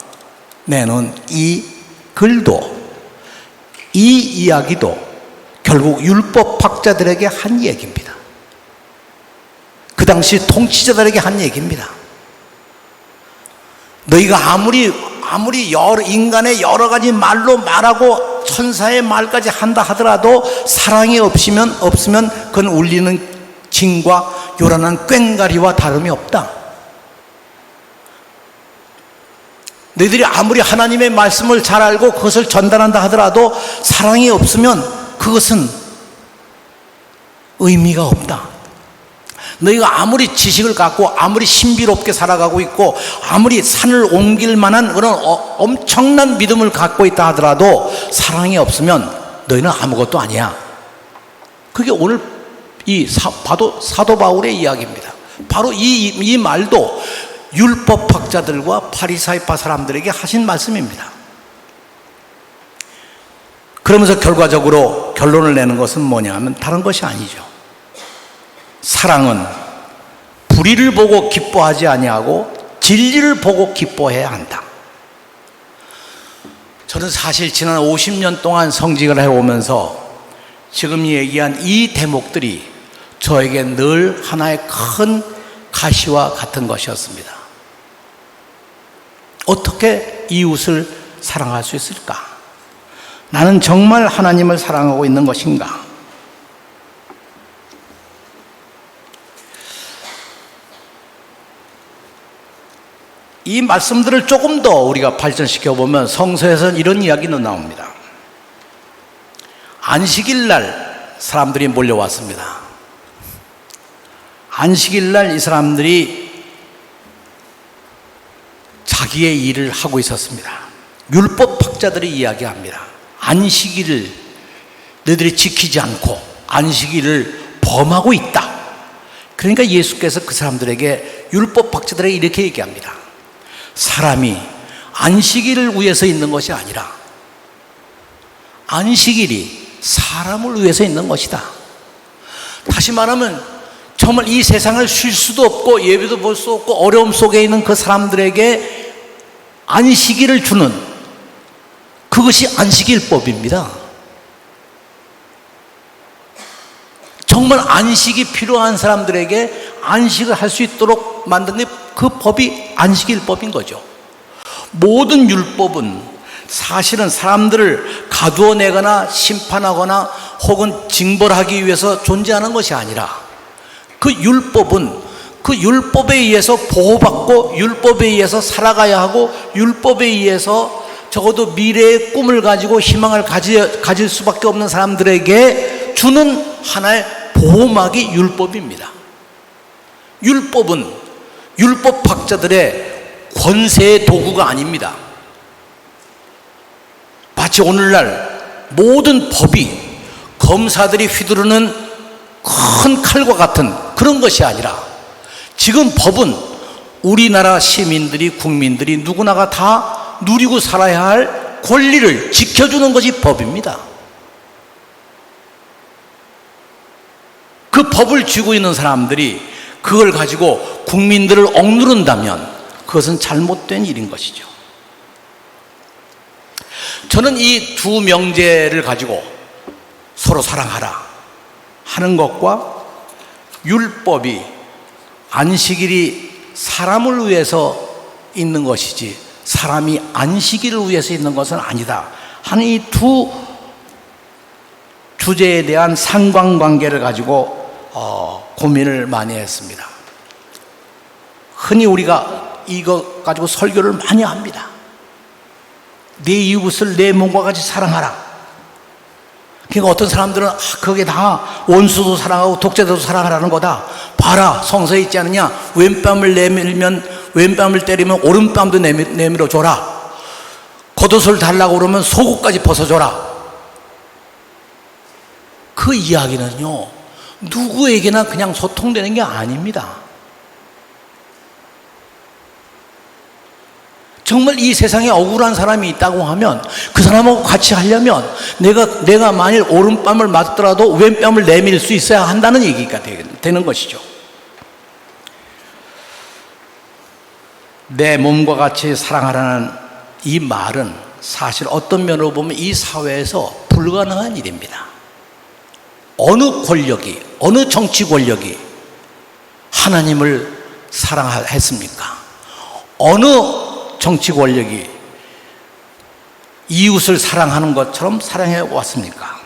내놓은 이 글도, 이 이야기도 결국 율법학자들에게 한 얘기입니다. 그 당시 통치자들에게 한 얘기입니다. 너희가 아무리 인간의 여러 가지 말로 말하고 천사의 말까지 한다 하더라도 사랑이 없으면 그건 울리는 징과 요란한 꽹과리와 다름이 없다. 너희들이 아무리 하나님의 말씀을 잘 알고 그것을 전달한다 하더라도 사랑이 없으면 그것은 의미가 없다. 너희가 아무리 지식을 갖고 아무리 신비롭게 살아가고 있고 아무리 산을 옮길 만한 그런 엄청난 믿음을 갖고 있다 하더라도 사랑이 없으면 너희는 아무것도 아니야. 그게 오늘 사도 바울의 이야기입니다. 바로 이 말도 율법학자들과 바리사이파 사람들에게 하신 말씀입니다. 그러면서 결과적으로 결론을 내는 것은 뭐냐 하면 다른 것이 아니죠. 사랑은 불의를 보고 기뻐하지 아니하고 진리를 보고 기뻐해야 한다. 저는 사실 지난 50년 동안 성직을 해오면서 지금 얘기한 이 대목들이 저에게 늘 하나의 큰 가시와 같은 것이었습니다. 어떻게 이웃을 사랑할 수 있을까? 나는 정말 하나님을 사랑하고 있는 것인가? 이 말씀들을 조금 더 우리가 발전시켜 보면 성서에서는 이런 이야기는 나옵니다. 안식일 날 사람들이 몰려왔습니다. 안식일 날 이 사람들이 자기의 일을 하고 있었습니다. 율법학자들이 이야기합니다. 안식일을 너희들이 지키지 않고 안식일을 범하고 있다. 그러니까 예수께서 그 사람들에게 율법학자들에게 이렇게 얘기합니다. 사람이 안식일을 위해서 있는 것이 아니라 안식일이 사람을 위해서 있는 것이다. 다시 말하면 정말 이 세상을 쉴 수도 없고 예배도 볼 수 없고 어려움 속에 있는 그 사람들에게 안식일을 주는 그것이 안식일법입니다. 정말 안식이 필요한 사람들에게 안식을 할 수 있도록 만든 그 법이 안식일법인 거죠. 모든 율법은 사실은 사람들을 가두어내거나 심판하거나 혹은 징벌하기 위해서 존재하는 것이 아니라 그 율법은 그 율법에 의해서 보호받고 율법에 의해서 살아가야 하고 율법에 의해서 적어도 미래의 꿈을 가지고 희망을 가질 수밖에 없는 사람들에게 주는 하나의 보호막이 율법입니다. 율법은 율법학자들의 권세의 도구가 아닙니다. 마치 오늘날 모든 법이 검사들이 휘두르는 큰 칼과 같은 그런 것이 아니라 지금 법은 우리나라 시민들이 국민들이 누구나가 다 누리고 살아야 할 권리를 지켜주는 것이 법입니다. 그 법을 쥐고 있는 사람들이 그걸 가지고 국민들을 억누른다면 그것은 잘못된 일인 것이죠. 저는 이 두 명제를 가지고 서로 사랑하라 하는 것과 율법이 안식일이 사람을 위해서 있는 것이지 사람이 안식일을 위해서 있는 것은 아니다 하는 이 두 주제에 대한 상관관계를 가지고 고민을 많이 했습니다. 흔히 우리가 이거 가지고 설교를 많이 합니다. 내 이웃을 내 몸과 같이 사랑하라. 그러니까 어떤 사람들은 그게 다 원수도 사랑하고 독자도 사랑하라는 거다. 봐라, 성서에 있지 않느냐, 왼뺨을 때리면 오른뺨도 내밀어 줘라. 겉옷을 달라고 그러면 속옷까지 벗어줘라. 그 이야기는요, 누구에게나 그냥 소통되는 게 아닙니다. 정말 이 세상에 억울한 사람이 있다고 하면 그 사람하고 같이 하려면 내가 만일 오른뺨을 맞더라도 왼뺨을 내밀 수 있어야 한다는 얘기가 되는 것이죠. 내 몸과 같이 사랑하라는 이 말은 사실 어떤 면으로 보면 이 사회에서 불가능한 일입니다. 어느 권력이, 어느 정치 권력이 하나님을 사랑했습니까? 어느 정치 권력이 이웃을 사랑하는 것처럼 사랑해 왔습니까?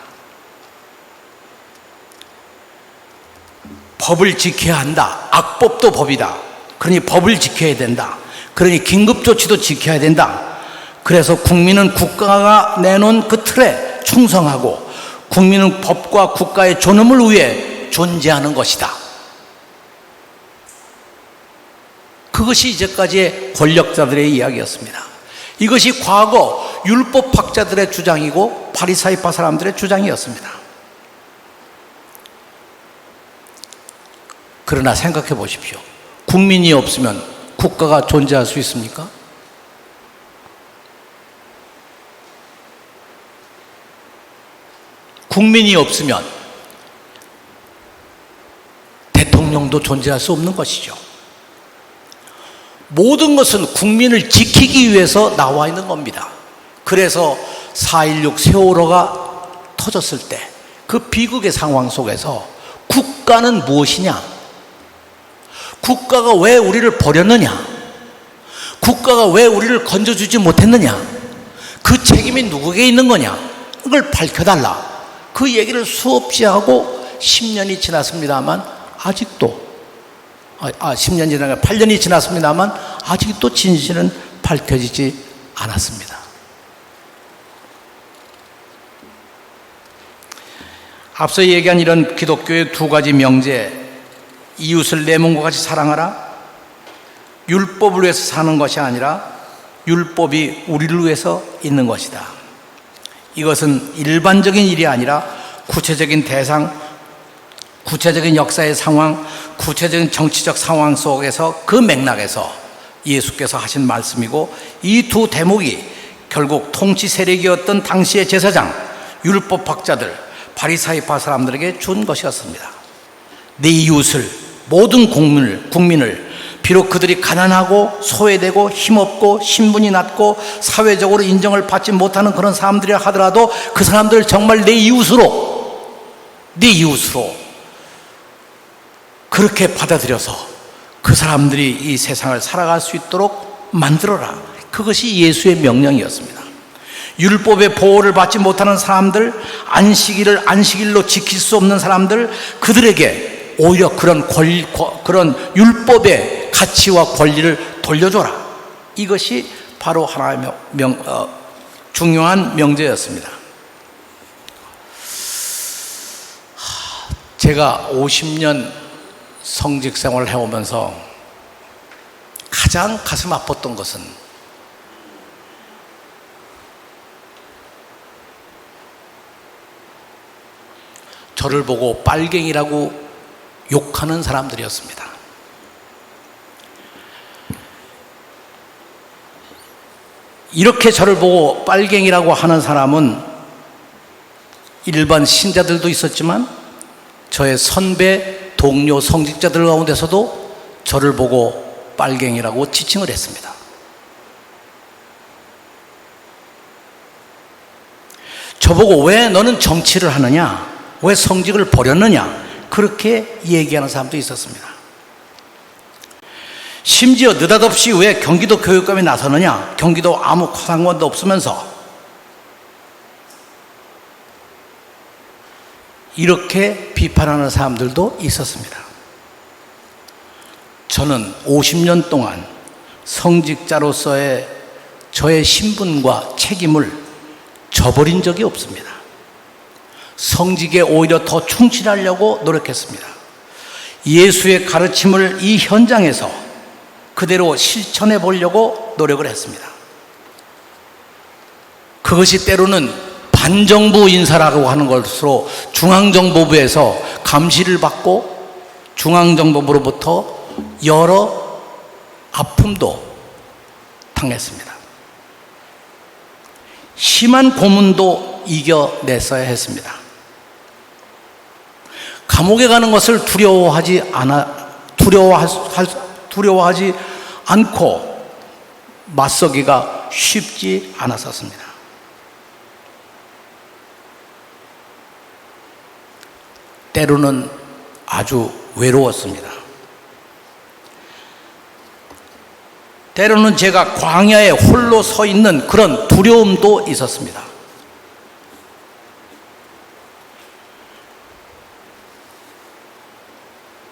법을 지켜야 한다. 악법도 법이다. 그러니 법을 지켜야 된다. 그러니 긴급조치도 지켜야 된다. 그래서 국민은 국가가 내놓은 그 틀에 충성하고 국민은 법과 국가의 존엄을 위해 존재하는 것이다. 그것이 이제까지의 권력자들의 이야기였습니다. 이것이 과거 율법학자들의 주장이고 바리사이파 사람들의 주장이었습니다. 그러나 생각해 보십시오. 국민이 없으면 국가가 존재할 수 있습니까? 국민이 없으면 대통령도 존재할 수 없는 것이죠. 모든 것은 국민을 지키기 위해서 나와 있는 겁니다. 그래서 4.16 세월호가 터졌을 때 그 비극의 상황 속에서 국가는 무엇이냐? 국가가 왜 우리를 버렸느냐? 국가가 왜 우리를 건져주지 못했느냐? 그 책임이 누구에게 있는 거냐? 그걸 밝혀달라. 그 얘기를 수없이 하고 10년이 지났습니다만 아직도 10년 지나가 8년이 지났습니다만 아직도 진실은 밝혀지지 않았습니다. 앞서 얘기한 이런 기독교의 두 가지 명제, 이웃을 내 몸과 같이 사랑하라, 율법을 위해서 사는 것이 아니라 율법이 우리를 위해서 있는 것이다. 이것은 일반적인 일이 아니라 구체적인 대상, 구체적인 역사의 상황, 구체적인 정치적 상황 속에서 그 맥락에서 예수께서 하신 말씀이고, 이 두 대목이 결국 통치 세력이었던 당시의 제사장, 율법학자들, 바리사이파 사람들에게 준 것이었습니다. 내 이웃을, 모든 국민을 비록 그들이 가난하고 소외되고 힘없고 신분이 낮고 사회적으로 인정을 받지 못하는 그런 사람들이라 하더라도 그 사람들을 정말 내 이웃으로 그렇게 받아들여서 그 사람들이 이 세상을 살아갈 수 있도록 만들어라. 그것이 예수의 명령이었습니다. 율법의 보호를 받지 못하는 사람들, 안식일로 지킬 수 없는 사람들, 그들에게 오히려 그런 율법의 가치와 권리를 돌려줘라. 이것이 바로 하나의 중요한 명제였습니다. 제가 50년 성직 생활을 해오면서 가장 가슴 아팠던 것은 저를 보고 빨갱이라고 욕하는 사람들이었습니다. 이렇게 저를 보고 빨갱이라고 하는 사람은 일반 신자들도 있었지만 저의 선배, 동료, 성직자들 가운데서도 저를 보고 빨갱이라고 지칭을 했습니다. 저보고 왜 너는 정치를 하느냐? 왜 성직을 버렸느냐? 그렇게 얘기하는 사람도 있었습니다. 심지어 느닷없이 왜 경기도 교육감이 나서느냐? 경기도 아무 상관도 없으면서. 이렇게 비판하는 사람들도 있었습니다. 저는 50년 동안 성직자로서의 저의 신분과 책임을 저버린 적이 없습니다. 성직에 오히려 더 충실하려고 노력했습니다. 예수의 가르침을 이 현장에서 그대로 실천해 보려고 노력을 했습니다. 그것이 때로는 반정부 인사라고 하는 것으로 중앙정보부에서 감시를 받고 중앙정보부로부터 여러 아픔도 당했습니다. 심한 고문도 이겨냈어야 했습니다. 감옥에 가는 것을 두려워하지 않고 맞서기가 쉽지 않았었습니다. 때로는 아주 외로웠습니다. 때로는 제가 광야에 홀로 서 있는 그런 두려움도 있었습니다.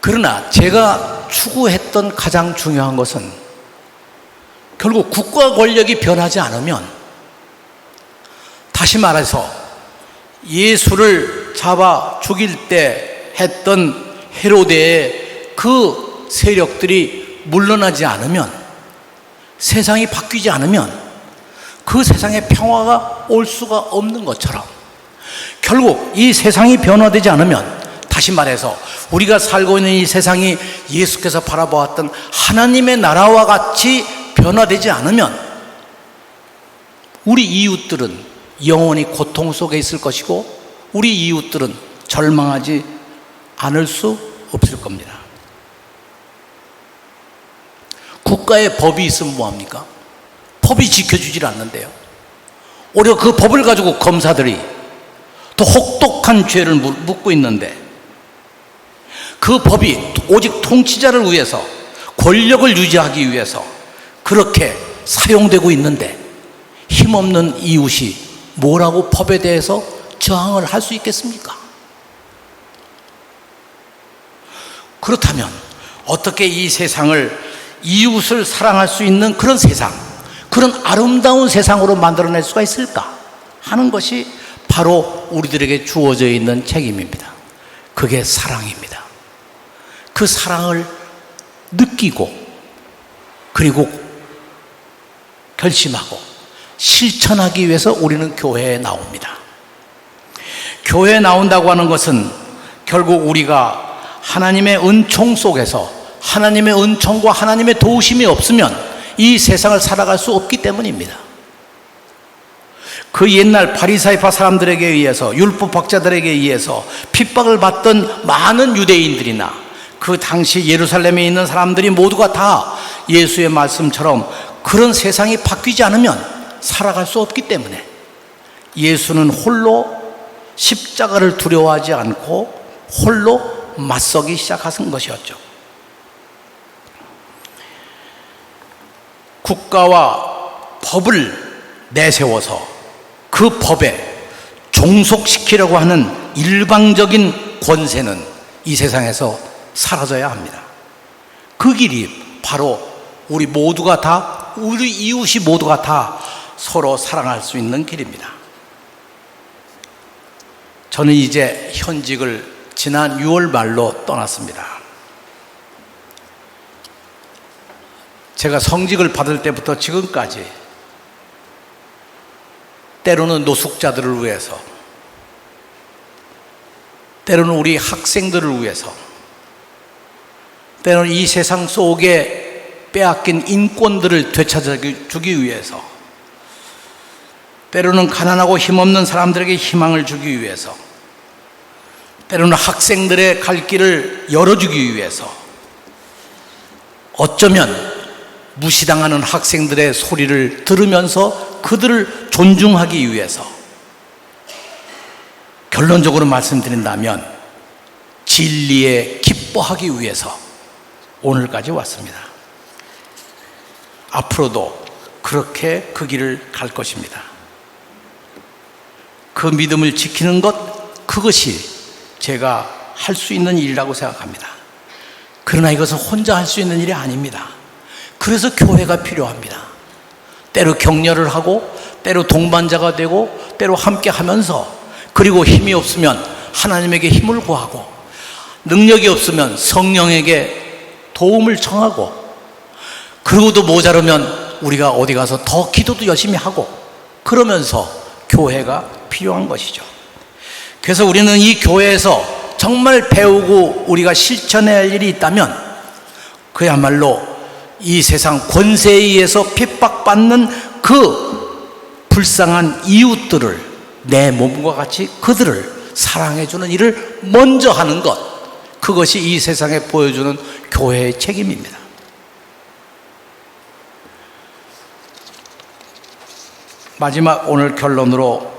그러나 제가 추구했던 가장 중요한 것은 결국 국가 권력이 변하지 않으면, 다시 말해서 예수를 잡아 죽일 때 했던 헤로데의 그 세력들이 물러나지 않으면, 세상이 바뀌지 않으면 그 세상에 평화가 올 수가 없는 것처럼, 결국 이 세상이 변화되지 않으면, 다시 말해서 우리가 살고 있는 이 세상이 예수께서 바라보았던 하나님의 나라와 같이 변화되지 않으면 우리 이웃들은 영원히 고통 속에 있을 것이고, 우리 이웃들은 절망하지 않을 수 없을 겁니다. 국가에 법이 있으면 뭐합니까? 법이 지켜주질 않는데요. 오히려 그 법을 가지고 검사들이 또 혹독한 죄를 묻고 있는데, 그 법이 오직 통치자를 위해서, 권력을 유지하기 위해서 그렇게 사용되고 있는데, 힘없는 이웃이 뭐라고 법에 대해서 저항을 할 수 있겠습니까? 그렇다면 어떻게 이 세상을, 이웃을 사랑할 수 있는 그런 세상, 그런 아름다운 세상으로 만들어낼 수가 있을까 하는 것이 바로 우리들에게 주어져 있는 책임입니다. 그게 사랑입니다. 그 사랑을 느끼고, 그리고 결심하고 실천하기 위해서 우리는 교회에 나옵니다. 교회에 나온다고 하는 것은 결국 우리가 하나님의 은총 속에서, 하나님의 은총과 하나님의 도우심이 없으면 이 세상을 살아갈 수 없기 때문입니다. 그 옛날 바리사이파 사람들에게 의해서, 율법학자들에게 의해서 핍박을 받던 많은 유대인들이나 그 당시 예루살렘에 있는 사람들이 모두가 다 예수의 말씀처럼 그런 세상이 바뀌지 않으면 살아갈 수 없기 때문에 예수는 홀로 십자가를 두려워하지 않고 홀로 맞서기 시작한 것이었죠. 국가와 법을 내세워서 그 법에 종속시키려고 하는 일방적인 권세는 이 세상에서 사라져야 합니다. 그 길이 바로 우리 모두가 다, 우리 이웃이 모두가 다 서로 사랑할 수 있는 길입니다. 저는 이제 현직을 지난 6월 말로 떠났습니다. 제가 성직을 받을 때부터 지금까지 때로는 노숙자들을 위해서, 때로는 우리 학생들을 위해서, 때로는 이 세상 속에 빼앗긴 인권들을 되찾아주기 위해서, 때로는 가난하고 힘없는 사람들에게 희망을 주기 위해서, 때로는 학생들의 갈 길을 열어주기 위해서, 어쩌면 무시당하는 학생들의 소리를 들으면서 그들을 존중하기 위해서, 결론적으로 말씀드린다면 진리에 기뻐하기 위해서 오늘까지 왔습니다. 앞으로도 그렇게 그 길을 갈 것입니다. 그 믿음을 지키는 것, 그것이 제가 할 수 있는 일이라고 생각합니다. 그러나 이것은 혼자 할 수 있는 일이 아닙니다. 그래서 교회가 필요합니다. 때로 격려를 하고 때로 동반자가 되고 때로 함께 하면서, 그리고 힘이 없으면 하나님에게 힘을 구하고, 능력이 없으면 성령에게 도움을 청하고, 그러고도 모자르면 우리가 어디 가서 더 기도도 열심히 하고, 그러면서 교회가 필요한 것이죠. 그래서 우리는 이 교회에서 정말 배우고 우리가 실천해야 할 일이 있다면, 그야말로 이 세상 권세에 의해서 핍박받는 그 불쌍한 이웃들을, 내 몸과 같이 그들을 사랑해주는 일을 먼저 하는 것, 그것이 이 세상에 보여주는 교회의 책임입니다. 마지막 오늘 결론으로,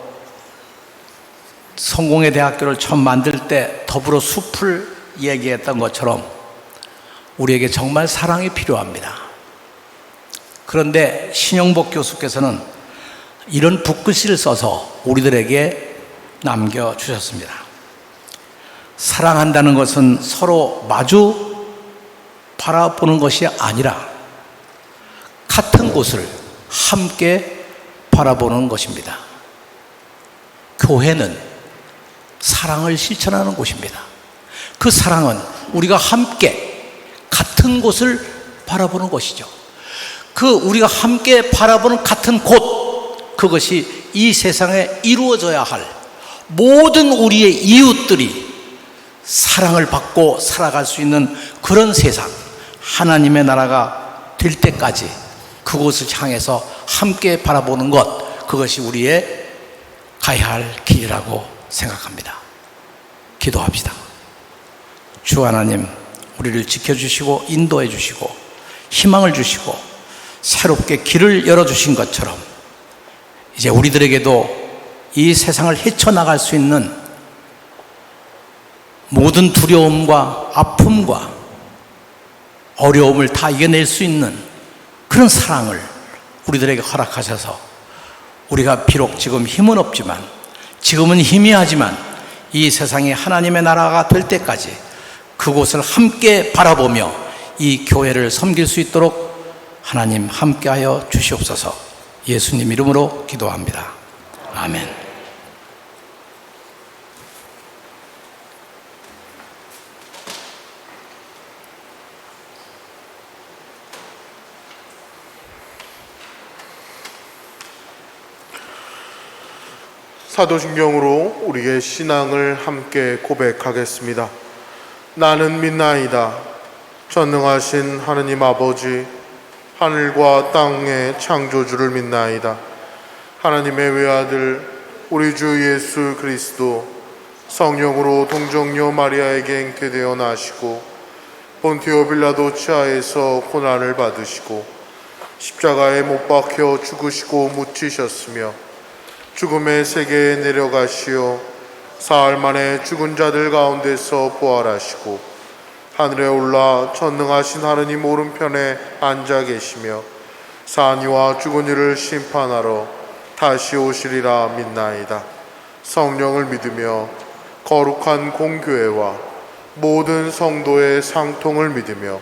성공의 대학교를 처음 만들 때 더불어 숲을 얘기했던 것처럼 우리에게 정말 사랑이 필요합니다. 그런데 신영복 교수께서는 이런 붓글씨를 써서 우리들에게 남겨주셨습니다. 사랑한다는 것은 서로 마주 바라보는 것이 아니라 같은 곳을 함께 바라보는 것입니다. 교회는 사랑을 실천하는 곳입니다. 그 사랑은 우리가 함께 같은 곳을 바라보는 것이죠. 그 우리가 함께 바라보는 같은 곳, 그것이 이 세상에 이루어져야 할 모든 우리의 이웃들이 사랑을 받고 살아갈 수 있는 그런 세상, 하나님의 나라가 될 때까지 그곳을 향해서 함께 바라보는 것, 그것이 우리의 가야 할 길이라고 생각합니다. 기도합시다. 주 하나님, 우리를 지켜주시고 인도해 주시고 희망을 주시고 새롭게 길을 열어주신 것처럼, 이제 우리들에게도 이 세상을 헤쳐나갈 수 있는 모든 두려움과 아픔과 어려움을 다 이겨낼 수 있는 그런 사랑을 우리들에게 허락하셔서, 우리가 비록 지금 힘은 없지만, 지금은 희미하지만 이 세상이 하나님의 나라가 될 때까지 그곳을 함께 바라보며 이 교회를 섬길 수 있도록 하나님 함께하여 주시옵소서. 예수님 이름으로 기도합니다. 아멘. 사도신경으로 우리의 신앙을 함께 고백하겠습니다. 나는 믿나이다. 전능하신 하느님 아버지, 하늘과 땅의 창조주를 믿나이다. 하나님의 외아들 우리 주 예수 그리스도 성령으로 동정녀 마리아에게 잉태되어 나시고 본티오 빌라도 치하에서 고난을 받으시고 십자가에 못 박혀 죽으시고 묻히셨으며 죽음의 세계에 내려가시어 사흘 만에 죽은 자들 가운데서 부활하시고 하늘에 올라 전능하신 하느님 오른편에 앉아 계시며 산이와 죽은 이를 심판하러 다시 오시리라 믿나이다. 성령을 믿으며 거룩한 공교회와 모든 성도의 상통을 믿으며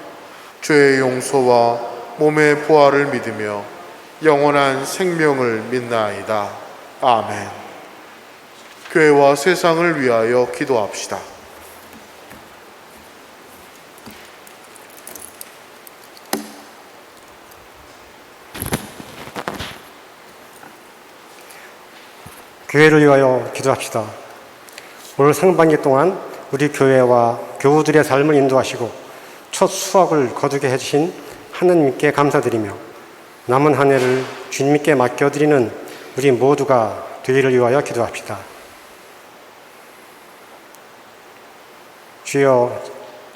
죄의 용서와 몸의 부활을 믿으며 영원한 생명을 믿나이다. 아멘. 교회와 세상을 위하여 기도합시다. 교회를 위하여 기도합시다. 올 상반기 동안 우리 교회와 교우들의 삶을 인도하시고 첫 수확을 거두게 해주신 하나님께 감사드리며 남은 한 해를 주님께 맡겨드리는 우리 모두가 되기를 위하여 기도합시다. 주여,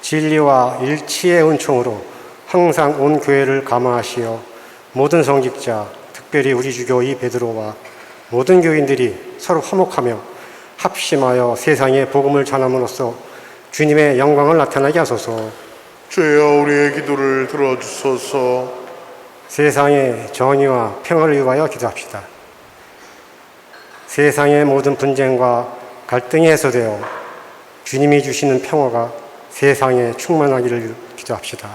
진리와 일치의 은총으로 항상 온 교회를 감화하시어 모든 성직자, 특별히 우리 주교 이 베드로와 모든 교인들이 서로 화목하며 합심하여 세상에 복음을 전함으로써 주님의 영광을 나타나게 하소서. 주여, 우리의 기도를 들어주소서. 세상의 정의와 평화를 위하여 기도합시다. 세상의 모든 분쟁과 갈등이 해소되어 주님이 주시는 평화가 세상에 충만하기를 기도합시다.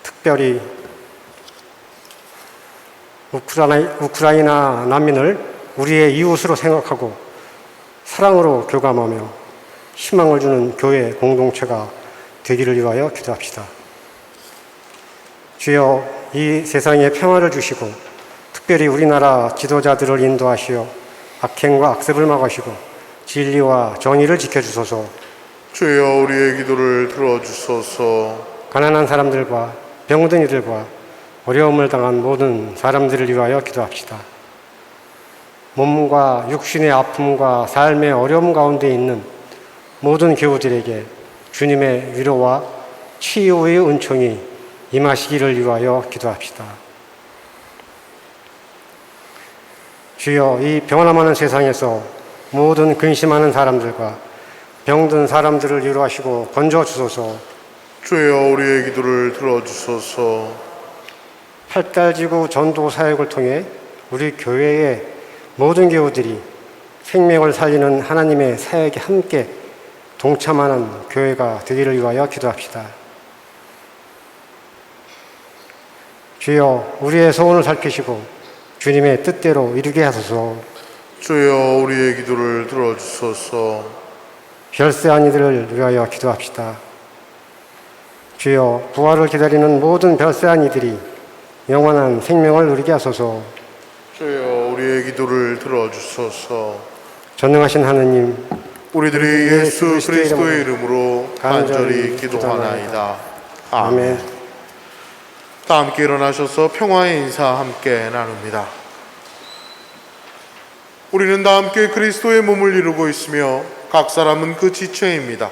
특별히 우크라이나 난민을 우리의 이웃으로 생각하고 사랑으로 교감하며 희망을 주는 교회 공동체가 되기를 위하여 기도합시다. 주여, 이 세상에 평화를 주시고 특별히 우리나라 지도자들을 인도하시어 악행과 악습을 막으시고 진리와 정의를 지켜주소서. 주여 우리의 기도를 들어주소서. 가난한 사람들과 병든 이들과 어려움을 당한 모든 사람들을 위하여 기도합시다. 몸과 육신의 아픔과 삶의 어려움 가운데 있는 모든 교우들에게 주님의 위로와 치유의 은총이 임하시기를 위하여 기도합시다. 주여, 이 변함하는 세상에서 모든 근심하는 사람들과 병든 사람들을 위로하시고 건져주소서. 주여 우리의 기도를 들어주소서. 팔달지구 전도 사역을 통해 우리 교회의 모든 교우들이 생명을 살리는 하나님의 사역에 함께 동참하는 교회가 되기를 위하여 기도합시다. 주여, 우리의 소원을 살피시고 주님의 뜻대로 이루게 하소서. 주여 우리의 기도를 들어주소서. 별세한 이들을 위하여 기도합시다. 주여, 부활을 기다리는 모든 별세한 이들이 영원한 생명을 누리게 하소서. 주여 우리의 기도를 들어주소서. 전능하신 하느님, 우리들이 예수 그리스도의 이름으로 간절히 기도하나이다. 아멘. 다 함께 일어나셔서 평화의 인사 함께 나눕니다. 우리는 다 함께 그리스도의 몸을 이루고 있으며 각 사람은 그 지체입니다.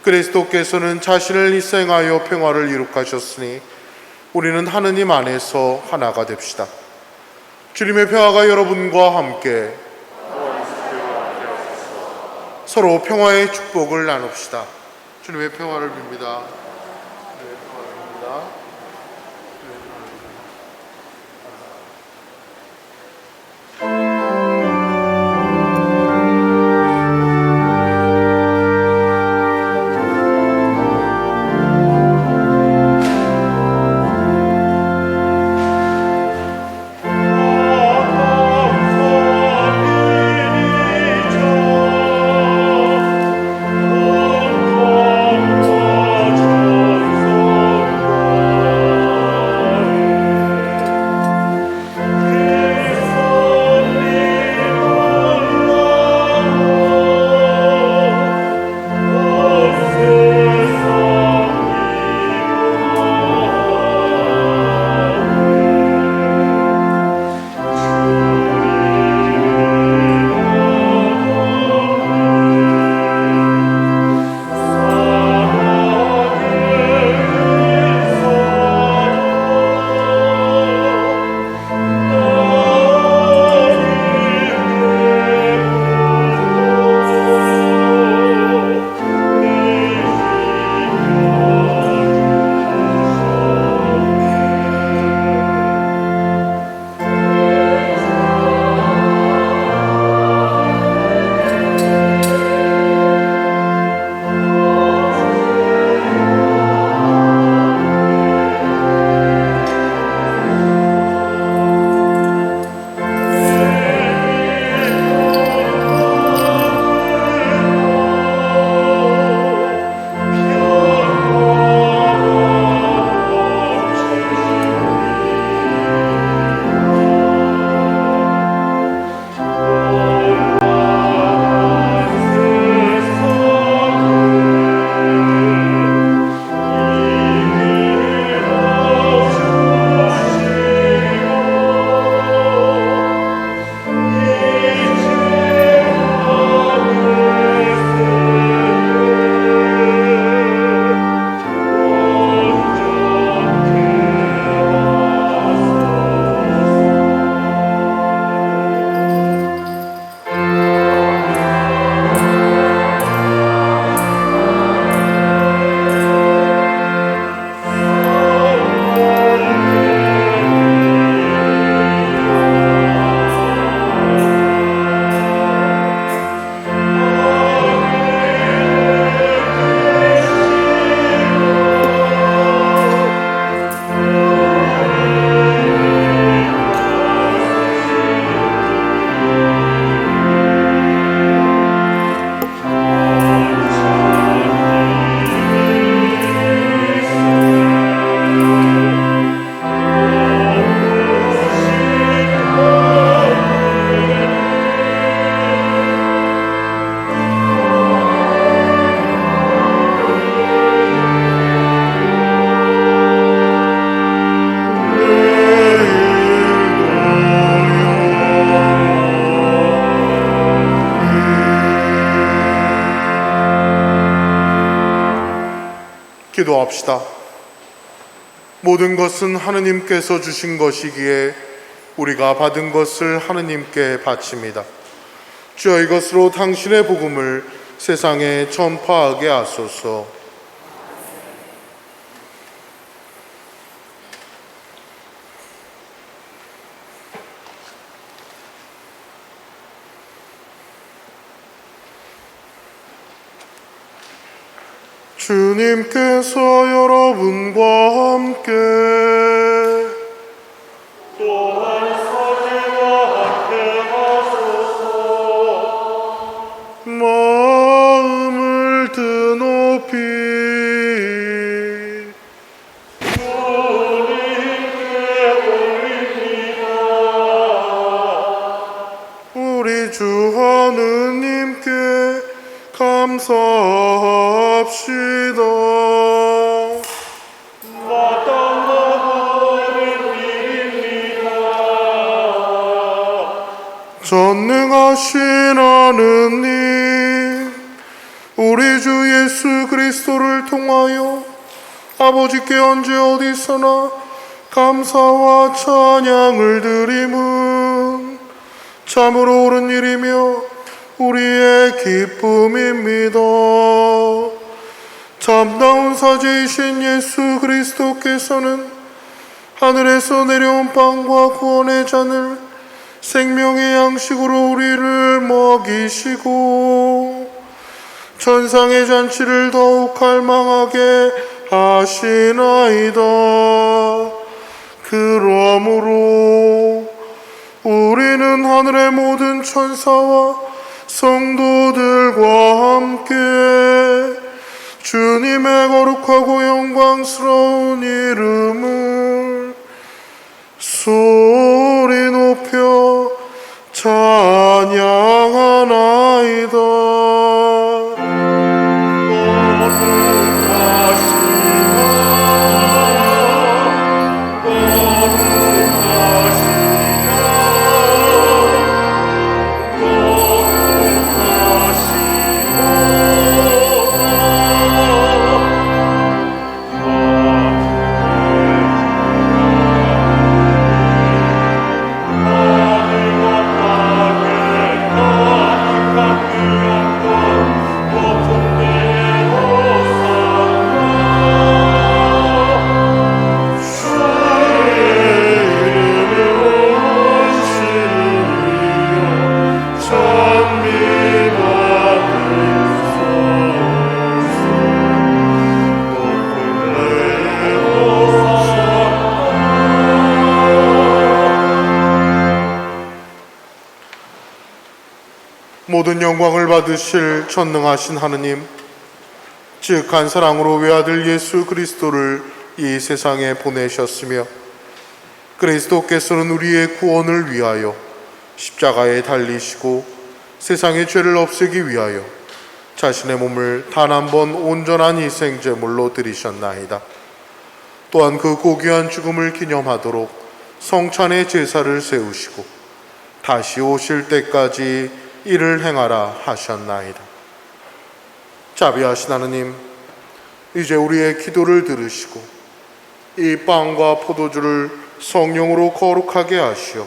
그리스도께서는 자신을 희생하여 평화를 이룩하셨으니 우리는 하느님 안에서 하나가 됩시다. 주님의 평화가 여러분과 함께 서로 평화의 축복을 나눕시다. 주님의 평화를 빕니다. 기도합시다. 모든 것은 하느님께서 주신 것이기에 우리가 받은 것을 하느님께 바칩니다. 주여, 이것으로 당신의 복음을 세상에 전파하게 하소서. 주님께서 여러분과 함께 또한 사제와 함께 하소서. 마음을 드높이 우리 주 하느님께 감사합시다. 전능하신 하느님, 우리 주 예수 그리스도를 통하여 아버지께 언제 어디서나 감사와 찬양을 드림은 참으로 옳은 일이며 우리의 기쁨입니다. 참다운 사제이신 예수 그리스도께서는 하늘에서 내려온 빵과 구원의 잔을 생명의 양식으로 우리를 먹이시고 천상의 잔치를 더욱 갈망하게 하시나이다. 그러므로 우리는 하늘의 모든 천사와 성도들과 함께 주님의 거룩하고 영광스러운 이름을 소리 높여 찬양하나이다. 모든 영광을 받으실 전능하신 하느님, 지극한 사랑으로 외아들 예수 그리스도를 이 세상에 보내셨으며 그리스도께서는 우리의 구원을 위하여 십자가에 달리시고 세상의 죄를 없애기 위하여 자신의 몸을 단 한 번 온전한 희생제물로 드리셨나이다. 또한 그 고귀한 죽음을 기념하도록 성찬의 제사를 세우시고 다시 오실 때까지 이를 행하라 하셨나이다. 자비하신 하느님, 이제 우리의 기도를 들으시고 이 빵과 포도주를 성령으로 거룩하게 하시어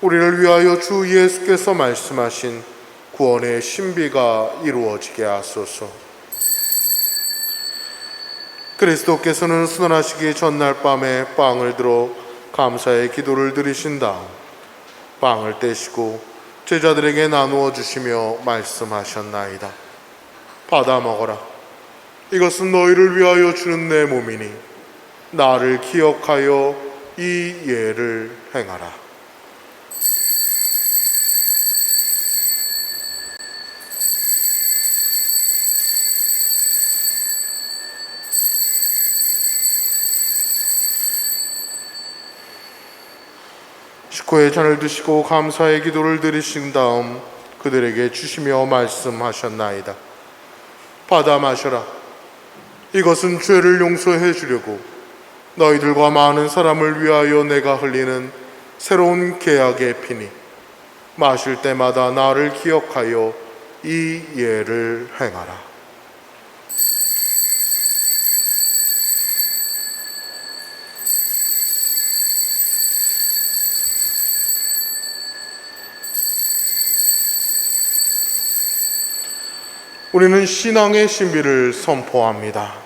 우리를 위하여 주 예수께서 말씀하신 구원의 신비가 이루어지게 하소서. 그리스도께서는 순환하시기 전날 밤에 빵을 들어 감사의 기도를 드리신 다음 빵을 떼시고 제자들에게 나누어 주시며 말씀하셨나이다. 받아 먹어라. 이것은 너희를 위하여 주는 내 몸이니 나를 기억하여 이 예를 행하라. 식후에 잔을 드시고 감사의 기도를 드리신 다음 그들에게 주시며 말씀하셨나이다. 받아 마셔라. 이것은 죄를 용서해 주려고 너희들과 많은 사람을 위하여 내가 흘리는 새로운 계약의 피니 마실 때마다 나를 기억하여 이 예를 행하라. 우리는 신앙의 신비를 선포합니다.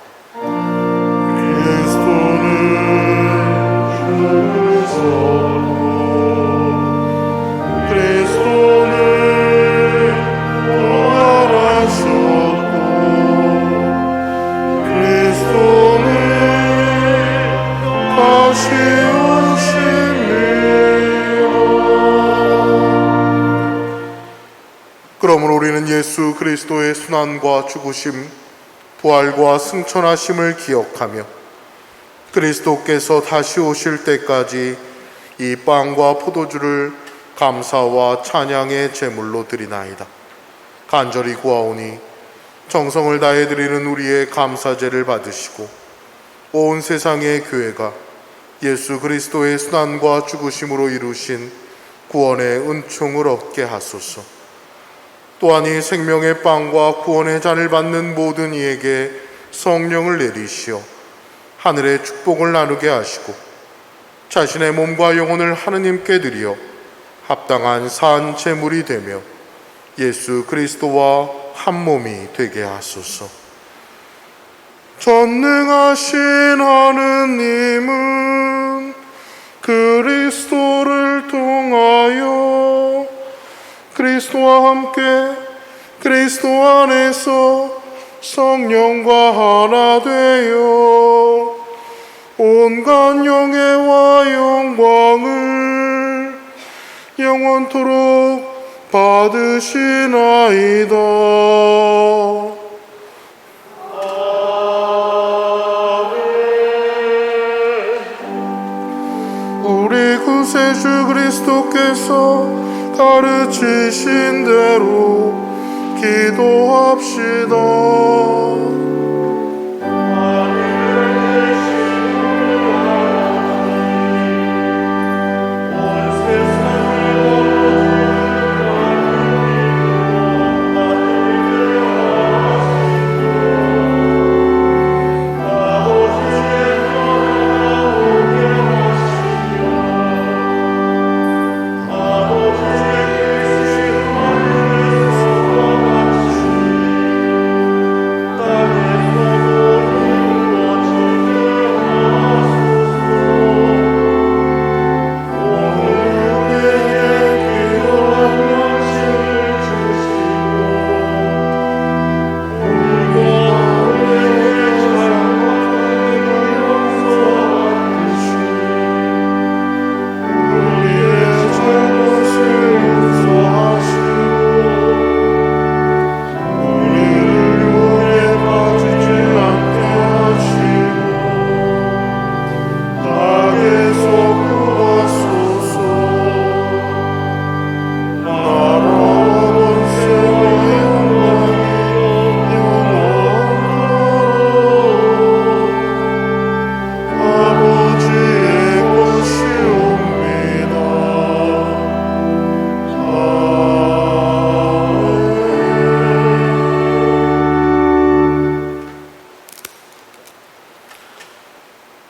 그러므로 우리는 예수 그리스도의 순환과 죽으심, 부활과 승천하심을 기억하며 그리스도께서 다시 오실 때까지 이 빵과 포도주를 감사와 찬양의 제물로 드리나이다. 간절히 구하오니 정성을 다해 드리는 우리의 감사제를 받으시고 온 세상의 교회가 예수 그리스도의 순환과 죽으심으로 이루신 구원의 은총을 얻게 하소서. 또한 이 생명의 빵과 구원의 잔을 받는 모든 이에게 성령을 내리시어 하늘의 축복을 나누게 하시고 자신의 몸과 영혼을 하느님께 드리어 합당한 산 제물이 되며 예수 그리스도와 한 몸이 되게 하소서. 전능하신 하느님은 그리스도를 통하여 그리스도와 함께 그리스도 안에서 성령과 하나 되어 온갖 영예와 영광을 영원토록 받으시나이다. 우리 구세주 그리스도께서 가르치신 대로 기도합시다.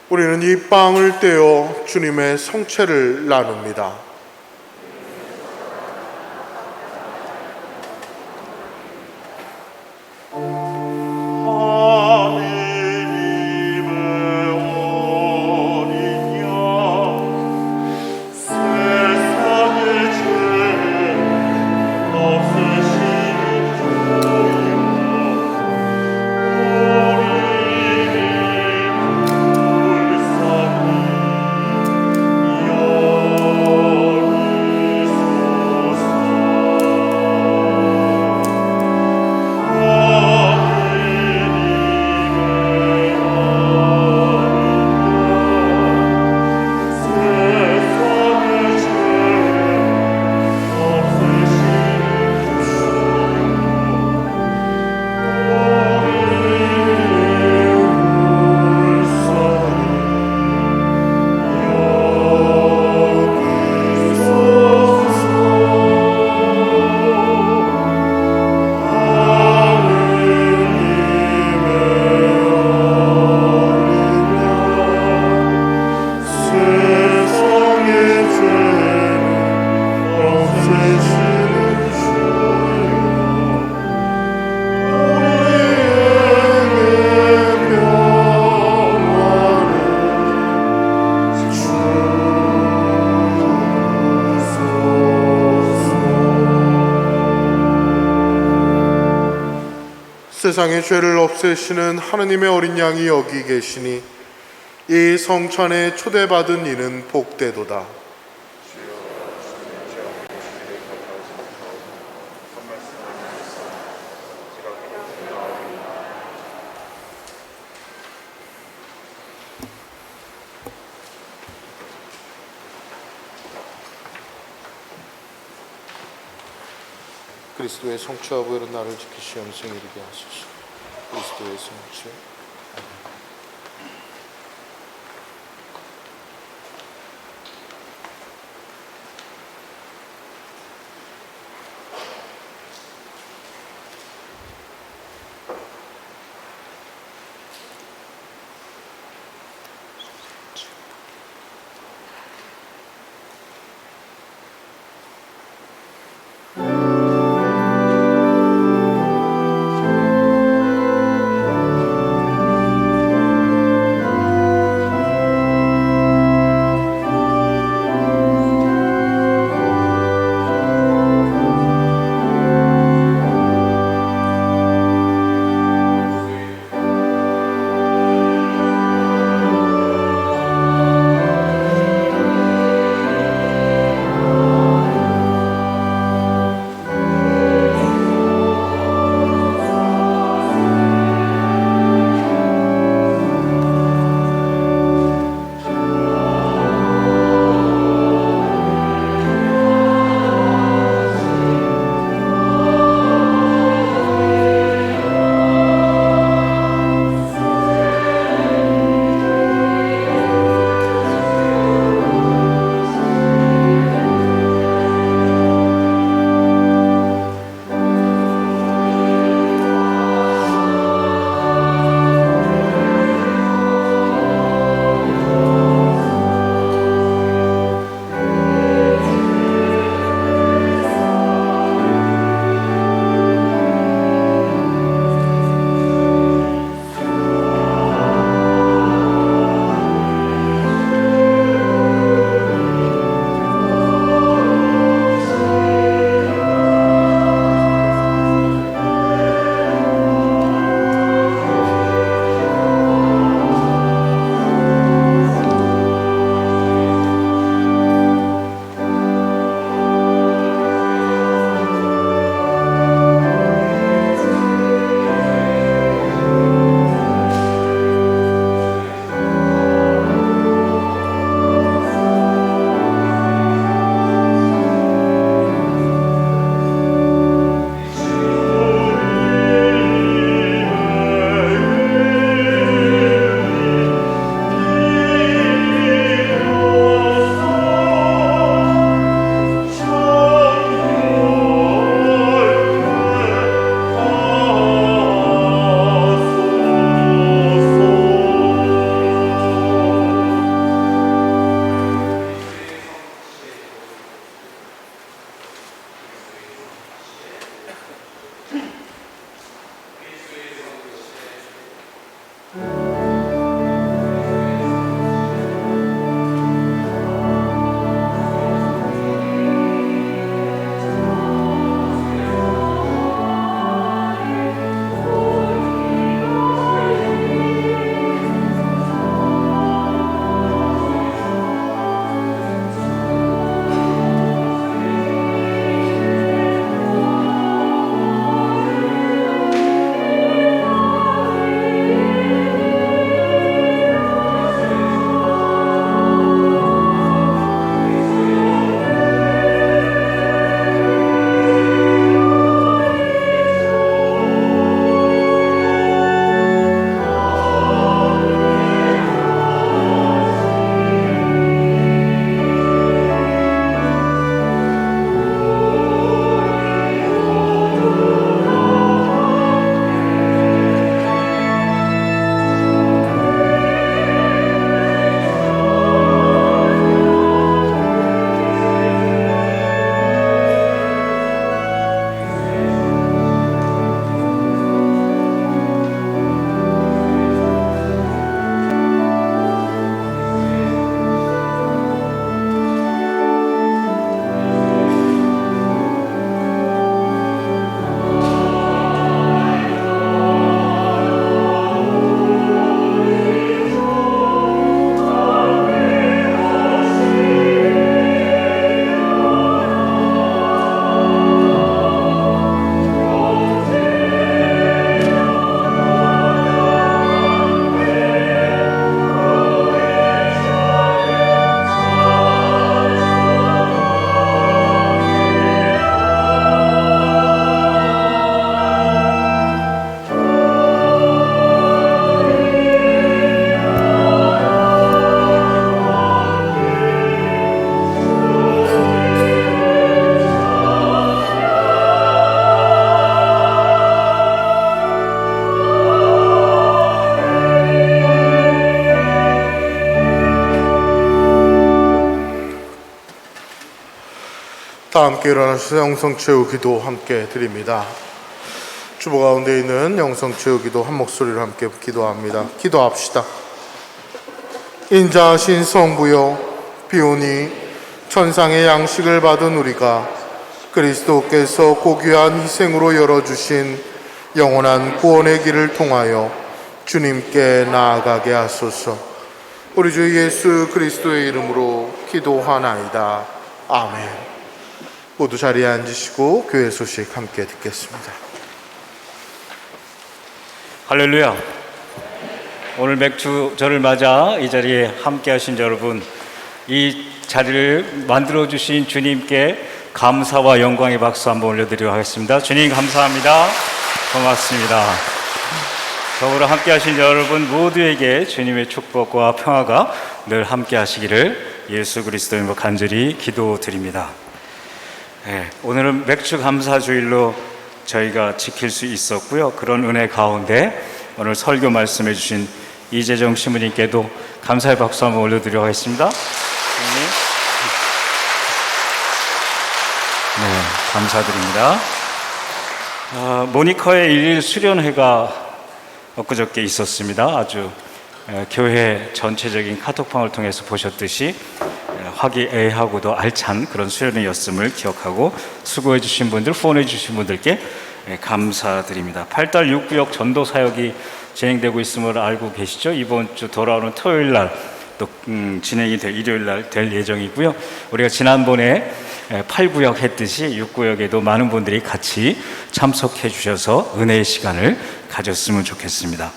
우리는 이 빵을 떼어 주님의 성체를 나눕니다. 오 세상의 죄를 없애시는 하느님의 어린 양이 여기 계시니 이 성찬에 초대받은 이는 복되도다. 그리스도의 성취와 부여로 나를 지키시 영생에 이르게 하소서. 그리스도의 성취. 다 함께 일어나셔서 영성체육기도 함께 드립니다. 주보 가운데 있는 영성체육기도 한 목소리로 함께 기도합니다. 기도합시다. 인자하신 성부여, 비오니 천상의 양식을 받은 우리가 그리스도께서 고귀한 희생으로 열어주신 영원한 구원의 길을 통하여 주님께 나아가게 하소서. 우리 주 예수 그리스도의 이름으로 기도하나이다. 아멘. 모두 자리에 앉으시고 교회 소식 함께 듣겠습니다. 할렐루야. 오늘 맥주절을 맞아 이 자리에 함께 하신 여러분, 이 자리를 만들어주신 주님께 감사와 영광의 박수 한번 올려드리도록 하겠습니다. 주님 감사합니다. 고맙습니다. 더불어 함께 하신 여러분 모두에게 주님의 축복과 평화가 늘 함께 하시기를 예수 그리스도의 이름으로 간절히 기도드립니다. 오늘은 맥주 감사주일로 저희가 지킬 수 있었고요. 그런 은혜 가운데 오늘 설교 말씀해 주신 이재정 신부님께도 감사의 박수 한번 올려드리도록 하겠습니다. 네, 감사드립니다. 모니커의 일일 수련회가 엊그저께 있었습니다. 아주 교회 전체적인 카톡방을 통해서 보셨듯이 화기애애하고도 알찬 그런 수련회였음을 기억하고 수고해 주신 분들, 후원해 주신 분들께 감사드립니다. 8달 6구역 전도 사역이 진행되고 있음을 알고 계시죠? 이번 주 돌아오는 토요일 날 또 진행이 될 일요일 날 될 예정이고요. 우리가 지난번에 8구역 했듯이 6구역에도 많은 분들이 같이 참석해 주셔서 은혜의 시간을 가졌으면 좋겠습니다.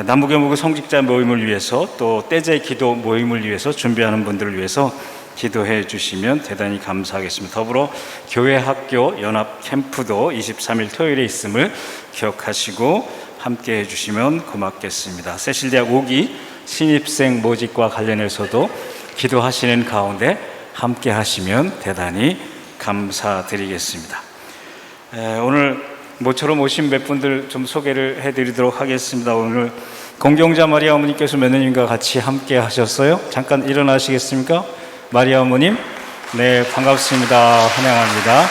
남부경북 성직자 모임을 위해서 또 떼제 기도 모임을 위해서 준비하는 분들을 위해서 기도해 주시면 대단히 감사하겠습니다. 더불어 교회 학교 연합 캠프도 23일 토요일에 있음을 기억하시고 함께 해주시면 고맙겠습니다. 세실대학 5기 신입생 모집과 관련해서도 기도하시는 가운데 함께 하시면 대단히 감사드리겠습니다. 오늘 모처럼 오신 몇 분들 좀 소개를 해드리도록 하겠습니다. 오늘 공경자 마리아 어머니께서 며느님과 같이 함께 하셨어요. 잠깐 일어나시겠습니까? 마리아 어머님, 네, 반갑습니다. 환영합니다.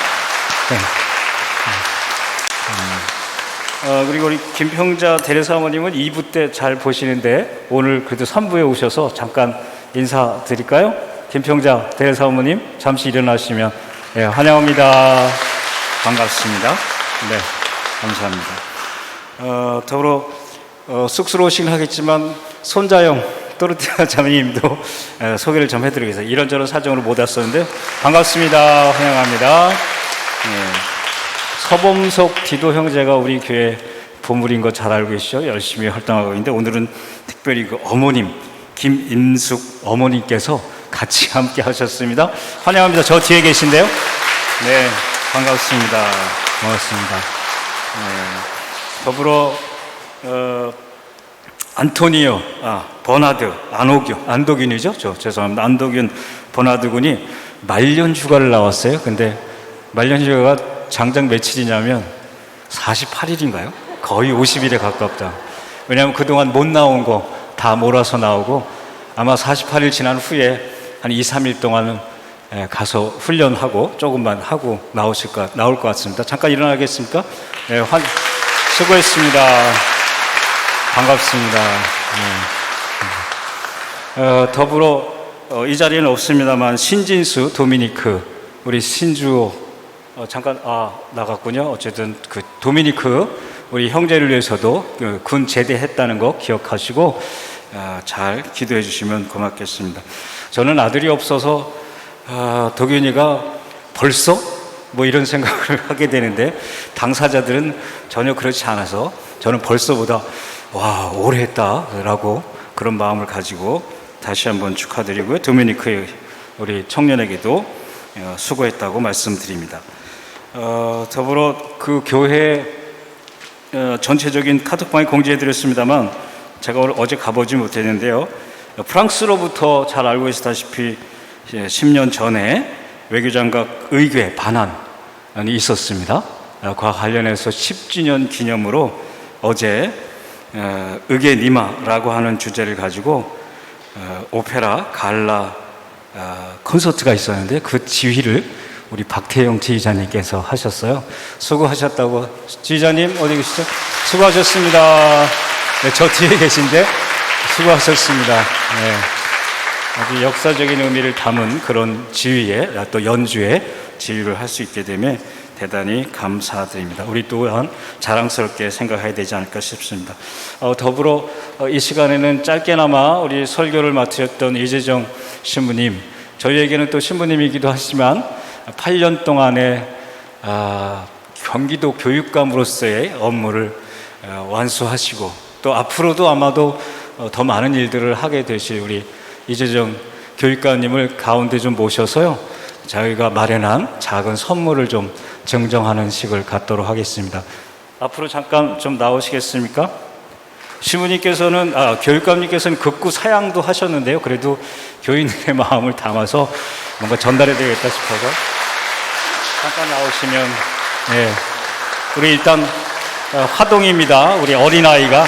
그리고 우리 김평자 대레사 어머님은 2부 때 잘 보시는데 오늘 그래도 3부에 오셔서 잠깐 인사드릴까요? 김평자 대레사 어머님, 잠시 일어나시면 네, 환영합니다. 반갑습니다. 네, 감사합니다. 더불어 쑥스러우시긴 하겠지만 손자영 또르티아 자매님도 소개를 좀 해드리겠습니다. 이런저런 사정으로 못 왔었는데 반갑습니다. 환영합니다. 네. 서범석 디도 형제가 우리 교회 보물인 거 잘 알고 계시죠? 열심히 활동하고 있는데 오늘은 특별히 그 어머님 김인숙 어머님께서 같이 함께 하셨습니다. 환영합니다. 저 뒤에 계신데요. 네, 반갑습니다. 고맙습니다. 네. 더불어 안토니오, 버나드, 안도균이죠? 죄송합니다. 안도균 버나드 군이 말년 휴가를 나왔어요. 근데 말년 휴가가 장장 며칠이냐면 48일인가요? 거의 50일에 가깝다. 왜냐하면 그동안 못 나온 거 다 몰아서 나오고 아마 48일 지난 후에 한 2, 3일 동안은 가서 훈련하고 조금만 하고 나올 것 같습니다. 잠깐 일어나겠습니까? 네, 수고했습니다. 반갑습니다. 네. 더불어 이 자리에는 없습니다만 신진수 도미니크 우리 신주호 잠깐 나갔군요. 어쨌든 그 도미니크 우리 형제를 위해서도 군 제대했다는 거 기억하시고 잘 기도해 주시면 고맙겠습니다. 저는 아들이 없어서 도균이가 벌써 뭐 이런 생각을 하게 되는데 당사자들은 전혀 그렇지 않아서 저는 벌써보다 와 오래 했다라고 그런 마음을 가지고 다시 한번 축하드리고요. 도미니크의 우리 청년에게도 수고했다고 말씀드립니다. 더불어 그 교회 전체적인 카톡방에 공지해드렸습니다만 제가 어제 가보지 못했는데요. 프랑스로부터 잘 알고 계시다시피 10년 전에 외교장각 의궤 반환이 있었습니다. 그와 관련해서 10주년 기념으로 어제 의궤 니마라고 하는 주제를 가지고 오페라 갈라 콘서트가 있었는데 그 지휘를 우리 박태영 지휘자님께서 하셨어요. 수고하셨다고. 지휘자님 어디 계시죠? 수고하셨습니다. 네, 저 뒤에 계신데 수고하셨습니다. 네. 아주 역사적인 의미를 담은 그런 지휘에, 또 연주에 지휘를 할 수 있게 되면 대단히 감사드립니다. 우리 또한 자랑스럽게 생각해야 되지 않을까 싶습니다. 더불어 이 시간에는 짧게나마 우리 설교를 맡으셨던 이재정 신부님, 저희에게는 또 신부님이기도 하지만 8년 동안의 경기도 교육감으로서의 업무를 완수하시고 또 앞으로도 아마도 더 많은 일들을 하게 되실 우리 이재정 교육감님을 가운데 좀 모셔서요, 저희가 마련한 작은 선물을 좀 증정하는 식을 갖도록 하겠습니다. 앞으로 잠깐 좀 나오시겠습니까? 신부님께서는, 교육감님께서는 극구 사양도 하셨는데요, 그래도 교인들의 마음을 담아서 뭔가 전달해야 되겠다 싶어서 잠깐 나오시면. 네, 우리 일단 화동입니다. 우리 어린아이가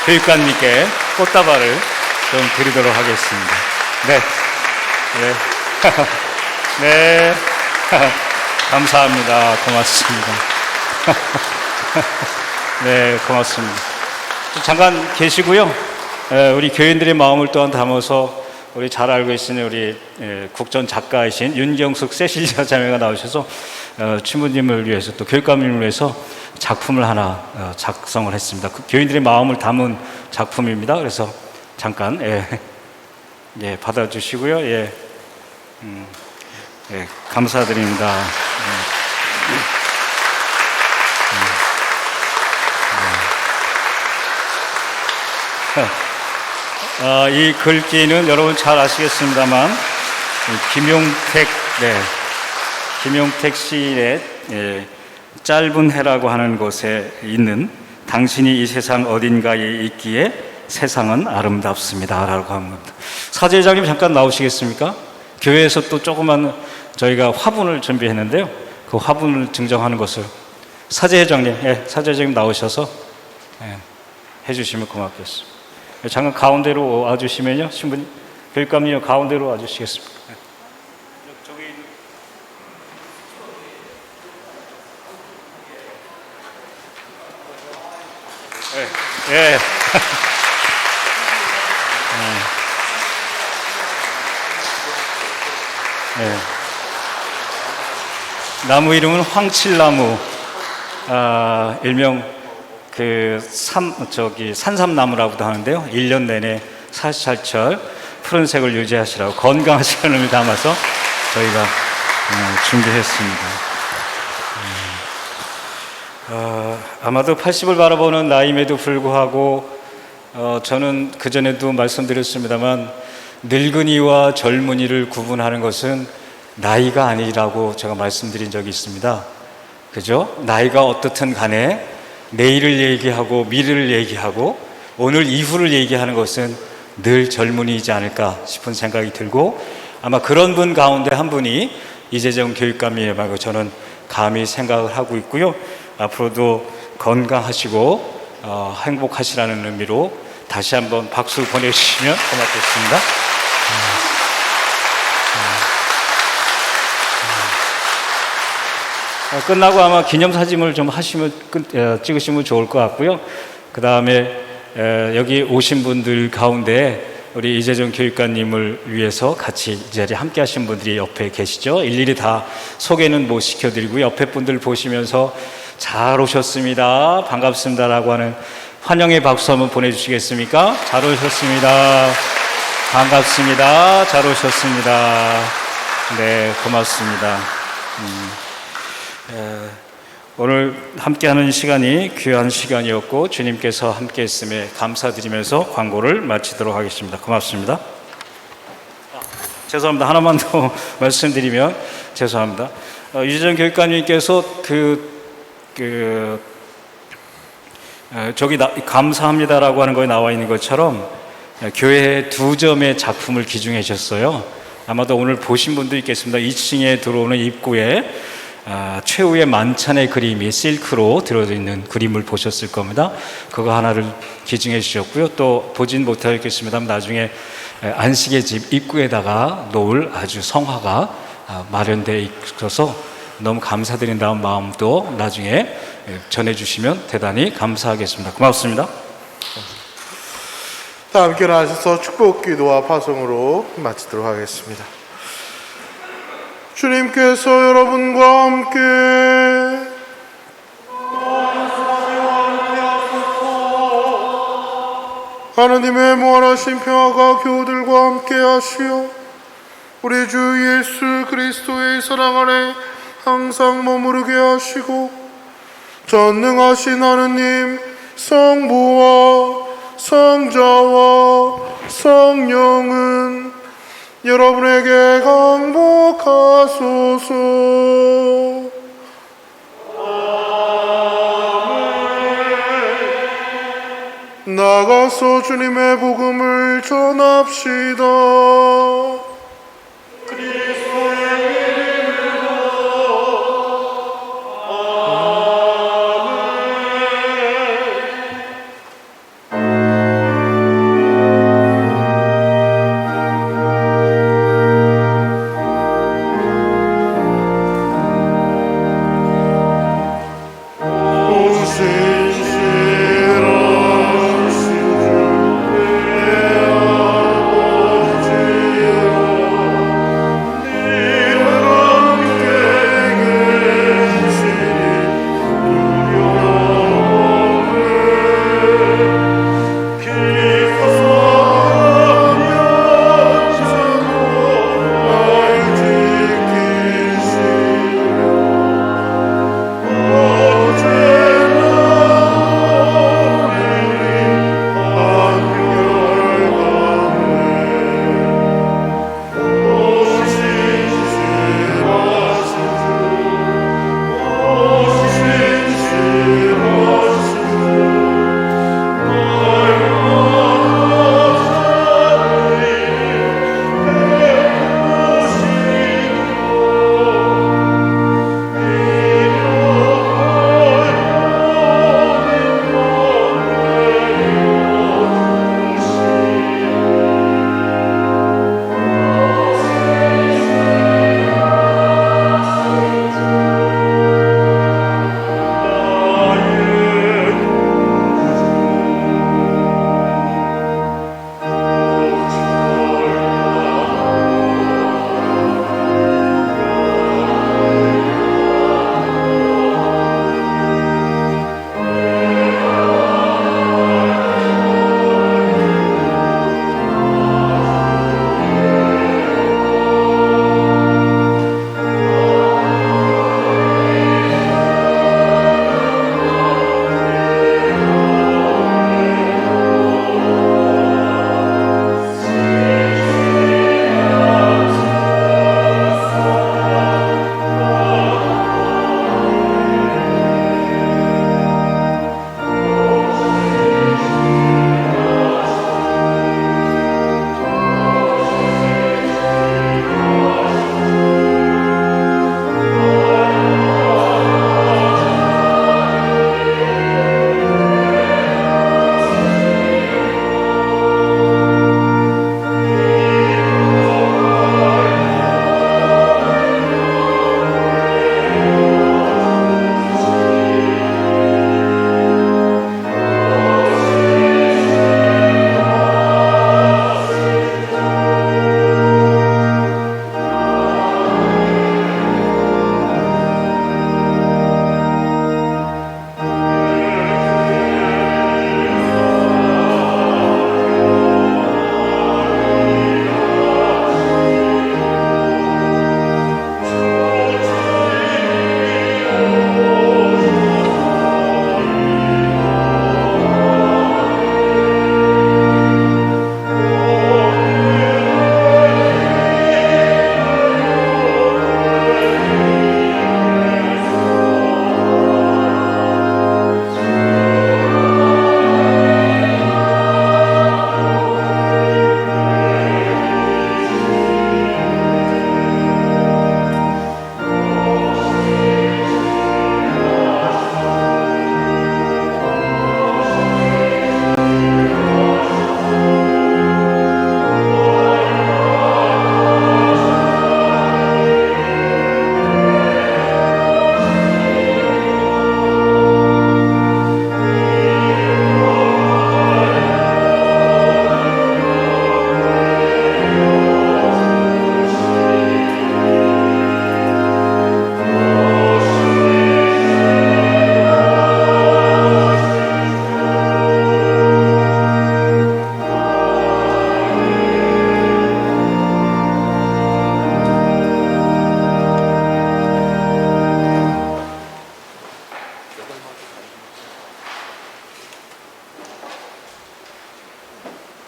교육감님께 꽃다발을 좀 드리도록 하겠습니다. 네. 네. 네. 감사합니다. 고맙습니다. 네, 고맙습니다. 잠깐 계시고요. 우리 교인들의 마음을 또한 담아서 우리 잘 알고 계시는 우리 국전 작가이신 윤경숙 세실리아 자매가 나오셔서 신부님을 위해서 또 교육감님을 위해서 작품을 하나 작성을 했습니다. 그 교인들의 마음을 담은 작품입니다. 그래서 잠깐 받아주시고요. 감사드립니다. 이 글귀는 여러분 잘 아시겠습니다만 김용택 시인의 짧은 해라고 하는 곳에 있는 당신이 이 세상 어딘가에 있기에 세상은 아름답습니다 라고 합니다. 사제장님 잠깐 나오시겠습니까? 교회에서 또 조그만 저희가 화분을 준비했는데요, 그 화분을 증정하는 것을 사제장님, 사제장님 나오셔서 해주시면 고맙겠습니다. 잠깐 가운데로 와주시면요, 신부님, 교육감님 가운데로 와주시겠습니까? 저기 나무 이름은 황칠나무, 일명 산삼나무라고도 하는데요. 1년 내내 사시사철 푸른색을 유지하시라고 건강하시라는 의미를 담아서 저희가 준비했습니다. 아마도 80을 바라보는 나이임에도 불구하고 저는 그전에도 말씀드렸습니다만 늙은이와 젊은이를 구분하는 것은 나이가 아니라고 제가 말씀드린 적이 있습니다. 그죠? 나이가 어떻든 간에 내일을 얘기하고 미래를 얘기하고 오늘 이후를 얘기하는 것은 늘 젊은이이지 않을까 싶은 생각이 들고, 아마 그런 분 가운데 한 분이 이재정 교육감이라고 저는 감히 생각을 하고 있고요. 앞으로도 건강하시고 행복하시라는 의미로 다시 한번 박수 보내주시면 고맙겠습니다. 끝나고 아마 기념사진을 좀 찍으시면 좋을 것 같고요. 그 다음에 여기 오신 분들 가운데 우리 이재정 교육관님을 위해서 같이 이 자리에 함께 하신 분들이 옆에 계시죠. 일일이 다 소개는 못 시켜드리고 옆에 분들 보시면서 잘 오셨습니다, 반갑습니다 라고 하는 환영의 박수 한번 보내주시겠습니까? 잘 오셨습니다, 반갑습니다, 잘 오셨습니다. 네, 고맙습니다. 오늘 함께하는 시간이 귀한 시간이었고 주님께서 함께 했음에 감사드리면서 광고를 마치도록 하겠습니다. 고맙습니다. 죄송합니다. 하나만 더 말씀드리면 죄송합니다. 이재정 교육관님께서 저기 감사합니다라고 하는 거에 나와 있는 것처럼 교회 2점의 작품을 기증해 주셨어요. 아마도 오늘 보신 분도 있겠습니다. 2층에 들어오는 입구에 최후의 만찬의 그림이 실크로 들어있는 그림을 보셨을 겁니다. 그거 하나를 기증해 주셨고요. 또 보진 못하겠습니다만 나중에 안식의 집 입구에다가 놓을 아주 성화가 마련되어 있어서 너무 감사드린다는 마음도 나중에 전해주시면 대단히 감사하겠습니다. 고맙습니다. 다 함께 나와주셔서 축복기도와 파송으로 마치도록 하겠습니다. 주님께서 여러분과 함께 하나님의 무한하신 평화가 교우들과 함께 하시어 우리 주 예수 그리스도의 사랑 안에 항상 머무르게 하시고 전능하신 하느님 성부와 성자와 성령은 여러분에게 강복하소서. 나가서 주님의 복음을 전합시다.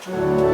주